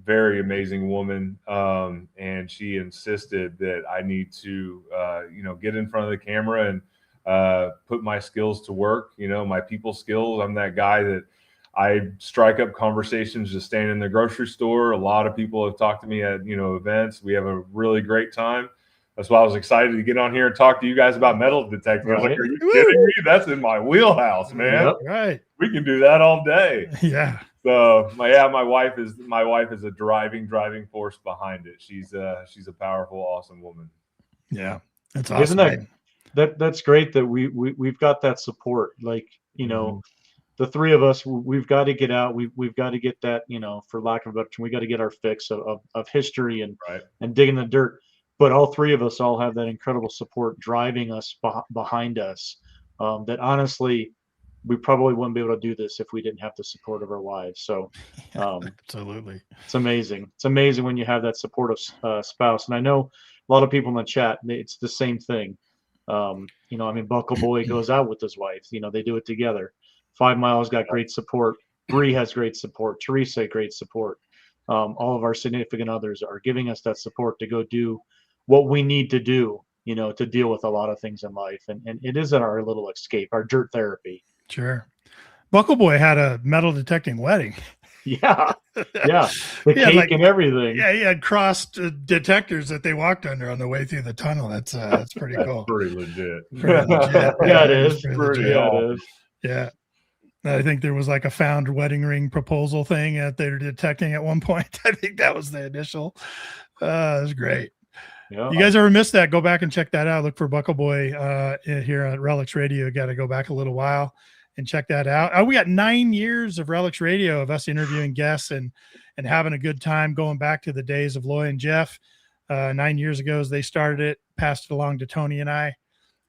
very amazing woman. And she insisted that I need to, get in front of the camera and put my skills to work, my people skills. I'm that guy that I strike up conversations just standing in the grocery store. A lot of people have talked to me at, events. We have a really great time. That's why I was excited to get on here and talk to you guys about metal detecting. I was like, are you kidding me? That's in my wheelhouse, man. Yep, right. We can do that all day. Yeah. So my wife is a driving force behind it. She's a powerful, awesome woman. Yeah. That's awesome. Isn't that's great that we've got that support. Like, the three of us, we've got to get out. We've got to get that, for lack of a better term, we got to get our fix of history and digging the dirt. But all three of us all have that incredible support driving us behind us. That honestly, we probably wouldn't be able to do this if we didn't have the support of our wives. So Absolutely. it's amazing. It's amazing when you have that supportive spouse. And I know a lot of people in the chat, it's the same thing. You know, I mean, Buckle Boy goes out with his wife. You know, they do it together. 5 Miles got great support. Bree has great support. Teresa, great support. All of our significant others are giving us that support to go do what we need to do, you know, to deal with a lot of things in life. And it is our little escape, our dirt therapy. Sure. Buckle Boy had a metal detecting wedding. Yeah. Yeah. The cake and everything. Yeah. He had crossed detectors that they walked under on the way through the tunnel. That's pretty cool. Pretty legit. Pretty legit. Yeah, it is. Pretty awesome. Yeah. I think there was like a found wedding ring proposal thing that they were detecting at one point. I think that was the initial. It was great. Yeah. You guys ever missed that? Go back and check that out. Look for Buckle Boy here at Relics Radio. Got to go back a little while and check that out. We got 9 years of Relics Radio of us interviewing guests and having a good time, going back to the days of Loy and Jeff. 9 years ago as they started it, passed it along to Tony and I.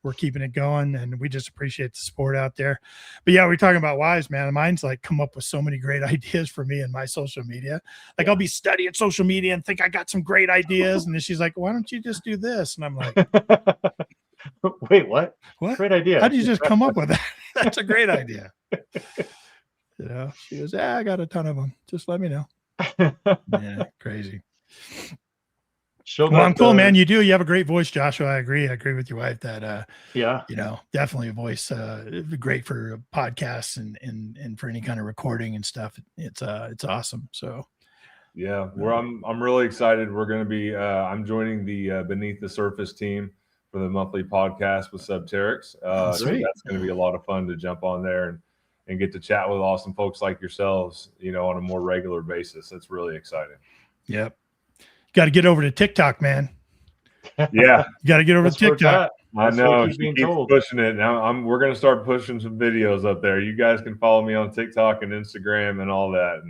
We're keeping it going, and we just appreciate the support out there. But yeah, we're talking about wives, man. Mine's like come up with so many great ideas for me in my social media. Like I'll be studying social media and think I got some great ideas. And then she's like, why don't you just do this? And I'm like, wait, what? What? Great idea. How did you just come up with that? That's a great idea. You know, she goes, I got a ton of them. Just let me know. Yeah, crazy. Well, I'm cool, man. You have a great voice, Joshua. I agree with your wife that, you know, definitely a voice, great for podcasts and for any kind of recording and stuff. It's awesome. So, yeah, I'm really excited. We're going to be, I'm joining the Beneath the Surface team for the monthly podcast with Subterrix. So that's going to be a lot of fun to jump on there and get to chat with awesome folks like yourselves, you know, on a more regular basis. That's really exciting. Yep. Got to get over to TikTok, man. Yeah. You got to get over to TikTok. I know. She keeps pushing it. Now we're going to start pushing some videos up there. You guys can follow me on TikTok and Instagram and all that.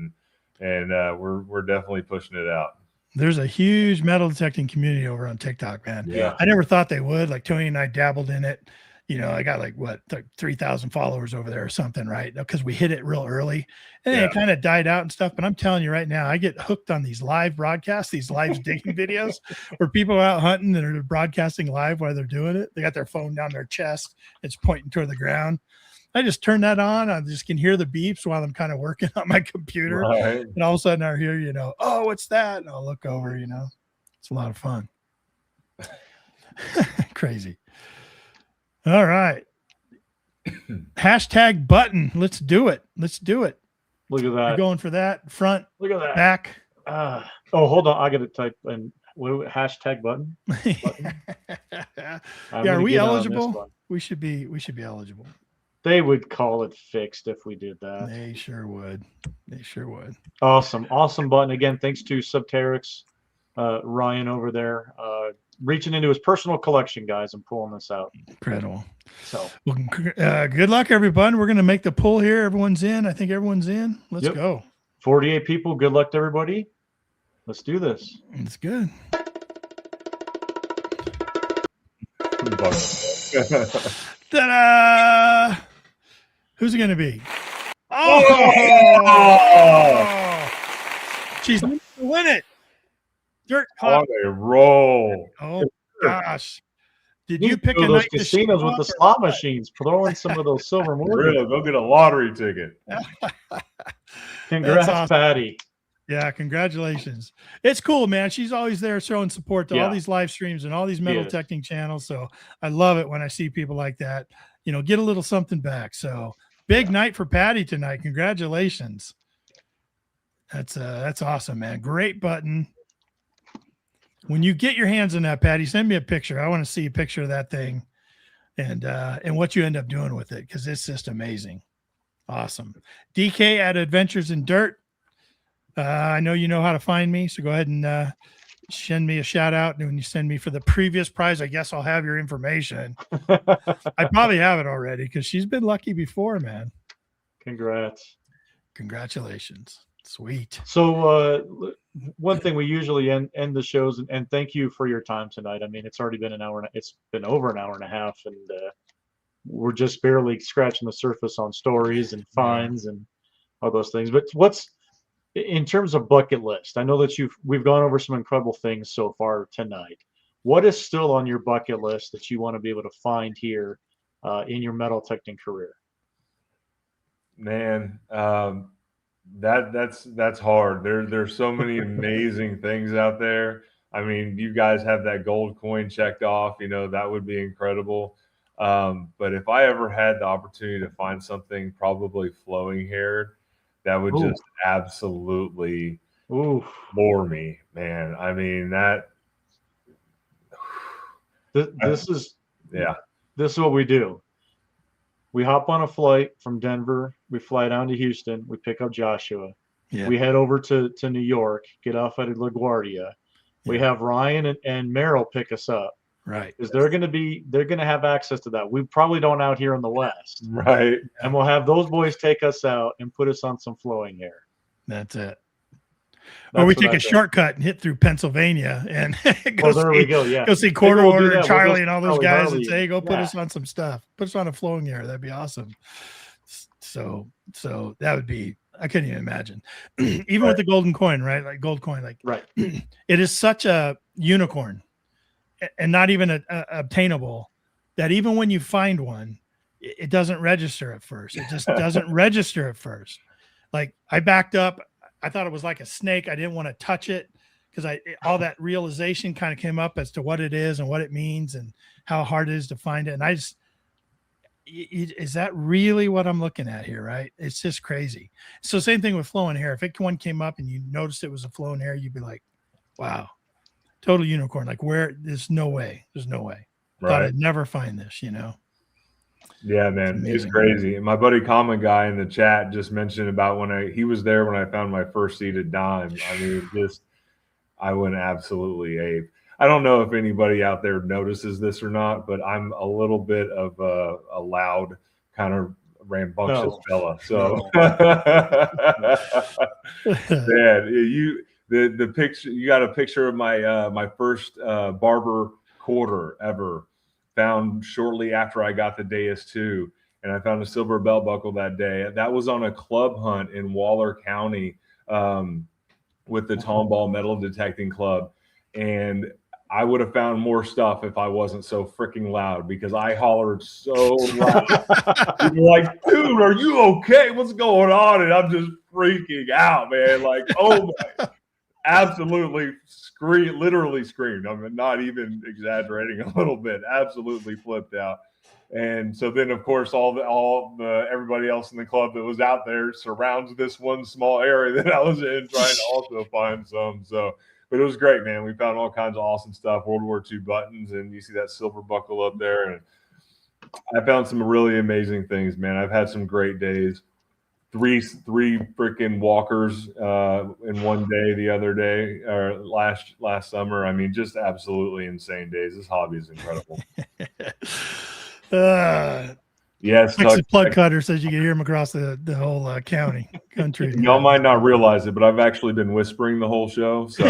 And we're definitely pushing it out. There's a huge metal detecting community over on TikTok, man. Yeah. I never thought they would. Like Tony and I dabbled in it. You know, I got like 3,000 followers over there or something, right? Because we hit it real early and it kind of died out and stuff. But I'm telling you right now, I get hooked on these live broadcasts, these live digging videos where people are out hunting and are broadcasting live while they're doing it. They got their phone down their chest. It's pointing toward the ground. I just turn that on. I just can hear the beeps while I'm kind of working on my computer. Right. And all of a sudden I hear, you know, oh, what's that? And I'll look over, you know, it's a lot of fun. Crazy. All right. Hashtag button. Let's do it. Let's do it. Look at that. You're going for that front. Look at that. Back. Oh, hold on. I got to type in hashtag button. Yeah. Are we eligible? We should be eligible. They would call it fixed if we did that. They sure would. Awesome. Awesome button. Again, thanks to Subterrix, Ryan over there. Reaching into his personal collection, guys, and pulling this out. Incredible. So, well, good luck, everyone. We're going to make the pull here. Everyone's in. I think everyone's in. Let's go. 48 people. Good luck to everybody. Let's do this. It's good. Ta-da! Who's it going to be? Oh! She's going to win it. Dirt on a roll. Oh gosh! Did you pick a those casinos with the slot machines? Throw in some of those silver mortars. Really, go get a lottery ticket. Congrats, awesome. Patty. Yeah, congratulations. It's cool, man. She's always there showing support to all these live streams and all these metal detecting channels. So I love it when I see people like that. You know, get a little something back. So big night for Patty tonight. Congratulations. That's awesome, man. Great button. When you get your hands on that, Patty, send me a picture. I want to see a picture of that thing and what you end up doing with it, because it's just amazing. Awesome. DK at Adventures in Dirt. I know you know how to find me, so go ahead and send me a shout out. And when you send me for the previous prize, I guess I'll have your information. I probably have it already because she's been lucky before, man. Congrats. Congratulations. Sweet. So one thing we usually end the shows, and thank you for your time tonight. I mean, it's already been an hour. It's been over an hour and a half, and we're just barely scratching the surface on stories and finds and all those things. But what's in terms of bucket list? I know that we've gone over some incredible things so far tonight. What is still on your bucket list that you want to be able to find here in your metal detecting career? Man, that's hard. There's so many amazing things out there. I mean, you guys have that gold coin checked off, that would be incredible. But if I ever had the opportunity to find something probably flowing haired, that would just absolutely floor me, man. I mean, this is what we do. We hop on a flight from Denver. We fly down to Houston. We pick up Joshua. Yeah. We head over to New York, get off at LaGuardia. We have Ryan and Merrill pick us up. Right. Because they're going to have access to that. We probably don't out here in the West. Right. And we'll have those boys take us out and put us on some flowing hair. That's it. Or we take a shortcut and hit through Pennsylvania and go see Quarter Order and Charlie and all those guys and say, hey, go put us on some stuff. Put us on a flowing hair. That'd be awesome. So that would be, I couldn't even imagine. Even with the golden coin, right? Like gold coin, it is such a unicorn and not even obtainable that even when you find one, it doesn't register at first. It just doesn't register at first. Like I backed up. I thought it was like a snake. I didn't want to touch it because all that realization kind of came up as to what it is and what it means and how hard it is to find it. And is that really what I'm looking at here? Right. It's just crazy. So same thing with flowing hair. If one came up and you noticed it was a flowing hair, you'd be like, wow, total unicorn. Like there's no way. There's no way. Right. Thought I'd never find this, Yeah, man, it's crazy. And my buddy Common Guy in the chat just mentioned about he was there when I found my first seated dime. I mean, I went absolutely ape. I don't know if anybody out there notices this or not, but I'm a little bit of a loud kind of rambunctious fella. So, man, the picture, you got a picture of my first barber quarter ever. Found shortly after I got the Deus 2, and I found a silver belt buckle that day. That was on a club hunt in Waller County with the Tomball Metal Detecting Club, and I would have found more stuff if I wasn't so freaking loud because I hollered so loud. People were like, dude, are you okay? What's going on? And I'm just freaking out, man. Like, oh my. Absolutely literally screamed. I'm not even exaggerating a little bit. Absolutely flipped out. And so then, of course, everybody else in the club that was out there surrounds this one small area that I was in, trying to also find some. So, but it was great, man. We found all kinds of awesome stuff. World War II buttons, and you see that silver buckle up there. And I found some really amazing things, man. I've had some great days. Three freaking walkers in one day the other day or last summer. I mean, just absolutely insane days. This hobby is incredible. Yes, Texas Plug Cutter says you can hear him across the whole country. Y'all might not realize it, but I've actually been whispering the whole show. So,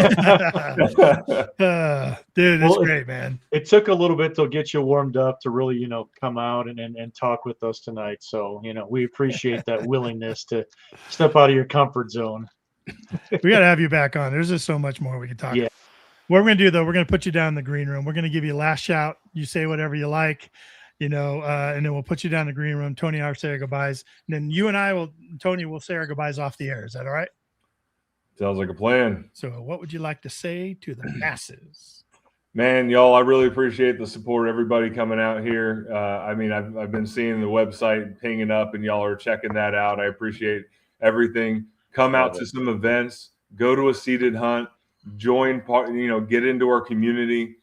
dude, it's great, man. It took a little bit to get you warmed up to really, come out and talk with us tonight. So, we appreciate that willingness to step out of your comfort zone. We got to have you back on. There's just so much more we can talk about. What we're going to do, though, we're going to put you down in the green room. We're going to give you a last shout. You say whatever you like. And then we'll put you down in the green room. Tony and I will say our goodbyes. And then you and Tony will say our goodbyes off the air. Is that all right? Sounds like a plan. So what would you like to say to the masses? Man, y'all, I really appreciate the support. Everybody coming out here. I mean, I've been seeing the website pinging up and y'all are checking that out. I appreciate everything. Come out to some events, go to a seated hunt, join, get into our community.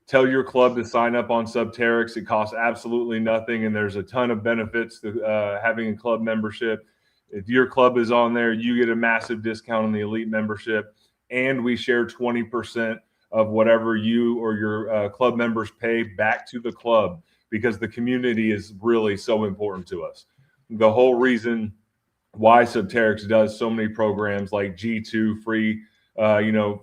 Tell your club to sign up on Subterrix. It costs absolutely nothing, and there's a ton of benefits to having a club membership. If your club is on there, you get a massive discount on the elite membership, and we share 20% of whatever you or your club members pay back to the club because the community is really so important to us. The whole reason why Subterrix does so many programs like G2 free,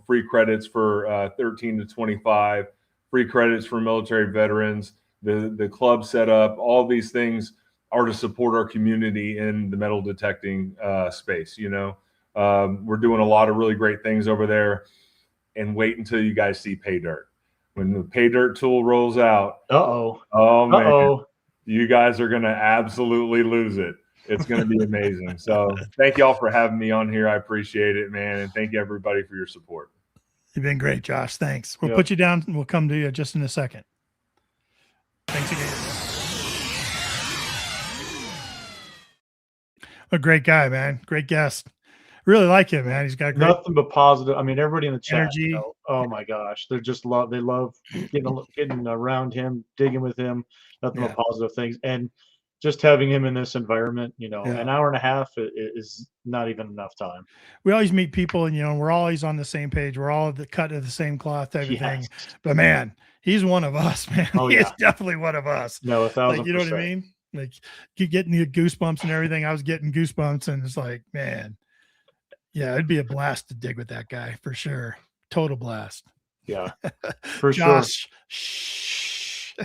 free credits for 13 to 25. Free credits for military veterans, the club set up, all these things are to support our community in the metal detecting space. We're doing a lot of really great things over there, and wait until you guys see Pay Dirt. When the Pay Dirt tool rolls out, oh man, you guys are going to absolutely lose it. It's going to be amazing. So thank y'all for having me on here. I appreciate it, man. And thank you everybody for your support. You've been great, Josh. Thanks. We'll put you down and we'll come to you just in a second. Thanks again. A great guy, man. Great guest. Really like him, man. He's got nothing but positive. I mean, everybody in the chat, energy. Oh my gosh, they love getting around him, digging with him. Nothing but positive things, and just having him in this environment, an hour and a half is not even enough time. We always meet people, and we're always on the same page. We're all cut of the same cloth type of thing. But man, he's one of us, man. He is definitely one of us. No, 1,000%. You know what I mean? Like, you getting the goosebumps and everything. I was getting goosebumps, and it's like, man. Yeah, it'd be a blast to dig with that guy for sure. Total blast. Yeah, for Josh, sure. Shh.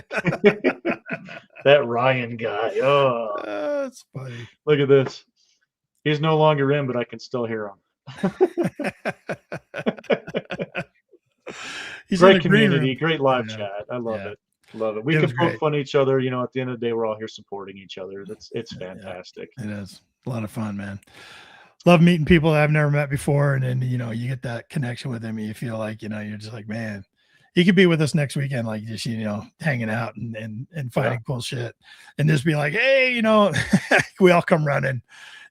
That Ryan guy. Oh, that's funny. Look at this. He's no longer in, but I can still hear him. He's great community, great live chat. I love it. Love it. We can poke fun at each other. At the end of the day, we're all here supporting each other. It's fantastic. It is a lot of fun, man. Love meeting people that I've never met before. And then, you get that connection with them. And you feel like, you're just like, man, he could be with us next weekend, like just, hanging out and finding cool shit. And just be like, hey, we all come running,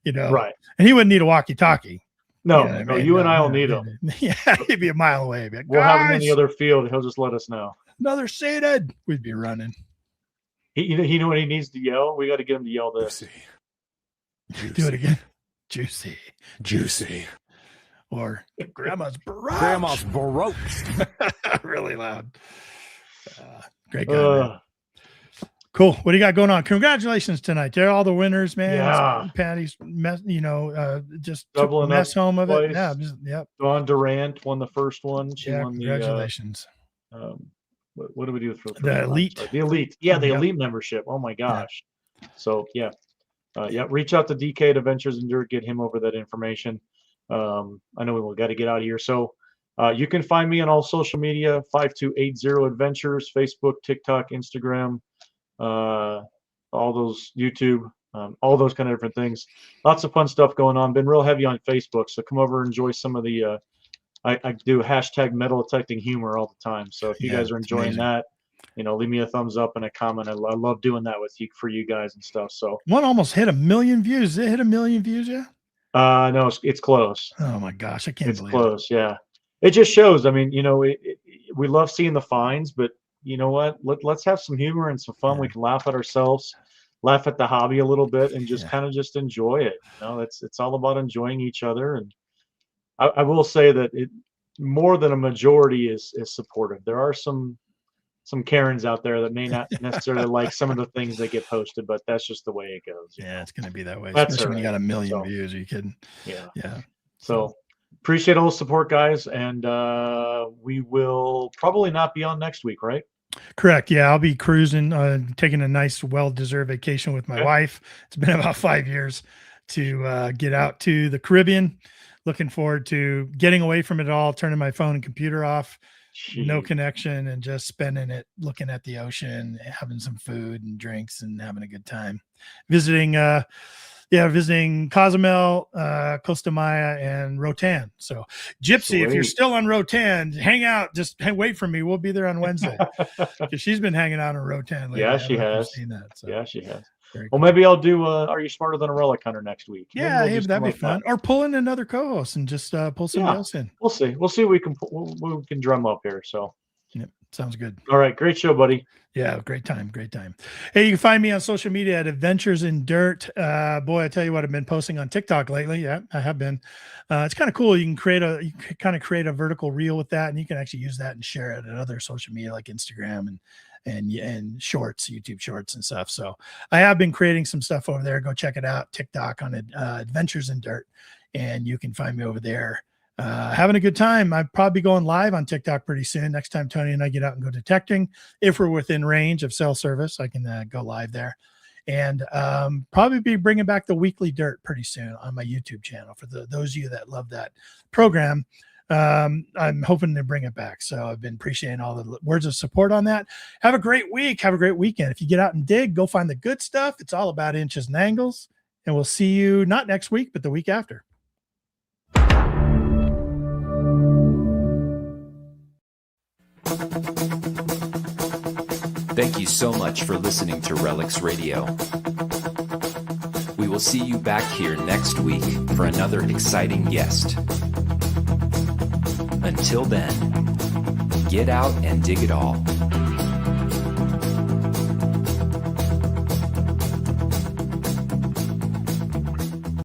Right. And he wouldn't need a walkie-talkie. No, you and I will need him. Yeah, he'd be a mile away. Like, we'll have him in the other field. He'll just let us know. Another sated. We'd be running. He know what he needs to yell? We got to get him to yell this. Juicy. Do it again. Juicy. Or grandma's baroque. Really loud. Great guy. Cool. What do you got going on? Congratulations tonight. They're all the winners, man. Yeah. Patty's just doubling mess home of it. Twice. Yeah. Dawn Durant won the first one. She won congratulations. What do we do for the elite? The elite. Yeah, the elite membership. Oh my gosh. Yeah. So reach out to DK at Adventures in Dirt, get him over that information. I know we got to get out of here. So you can find me on all social media, 5280 Adventures, Facebook, TikTok, Instagram, all those YouTube, all those kind of different things. Lots of fun stuff going on. Been real heavy on Facebook. So come over and enjoy some of the, I do hashtag metal detecting humor all the time. So if you guys are enjoying that, leave me a thumbs up and a comment. I love doing that for you guys and stuff. So one almost hit 1 million views. Did it hit 1 million views yet? No, it's close. Oh my gosh, I can't believe it's close. Yeah, it just shows. I mean, we love seeing the fines, but you know what? Let's have some humor and some fun. Yeah. We can laugh at ourselves, laugh at the hobby a little bit, and just kind of just enjoy it. It's all about enjoying each other. And I will say that it more than a majority is supportive. There are some Karens out there that may not necessarily like some of the things that get posted, but that's just the way it goes. Yeah, it's going to be that way. Especially when you got 1 million views. Are you kidding? Yeah. So appreciate all the support, guys. And we will probably not be on next week, right? Correct. Yeah, I'll be cruising, taking a nice, well-deserved vacation with my wife. It's been about 5 years to get out to the Caribbean. Looking forward to getting away from it all, turning my phone and computer off. No connection, and just spending it looking at the ocean, having some food and drinks and having a good time. Visiting Cozumel, Costa Maya, and Rotan. So Gypsy, if you're still on Rotan, hang out, just wait for me. We'll be there on Wednesday. Because she's been hanging out on Rotan lately. Yeah, she has. Seen that, so. Yeah, she has. Well, maybe I'll do Are You Smarter Than a Relic Hunter next week. Yeah, that'd be fun. Or pull in another co-host and just pull somebody else in. We'll see. We'll see what we can drum up here. So yep, sounds good. All right, great show, buddy. Yeah, great time. Hey, you can find me on social media at Adventures in Dirt. Boy, I tell you what, I've been posting on TikTok lately. Yeah, I have been. It's kind of cool. You can create a vertical reel with that, and you can actually use that and share it at other social media like Instagram and shorts, YouTube shorts and stuff. So I have been creating some stuff over there. Go check it out. TikTok on Adventures in Dirt, and you can find me over there. having a good time. I'll probably be going live on TikTok pretty soon. Next time Tony and I get out and go detecting, if we're within range of cell service, I can go live there. And probably be bringing back the weekly dirt pretty soon on my YouTube channel for those of you that love that program. I'm hoping to bring it back. So I've been appreciating all the words of support on that. Have a great week. Have a great weekend. If you get out and dig, go find the good stuff. It's all about inches and angles. And we'll see you not next week, but the week after. Thank you so much for listening to Relics Radio. We will see you back here next week for another exciting guest. Until then, get out and dig it all.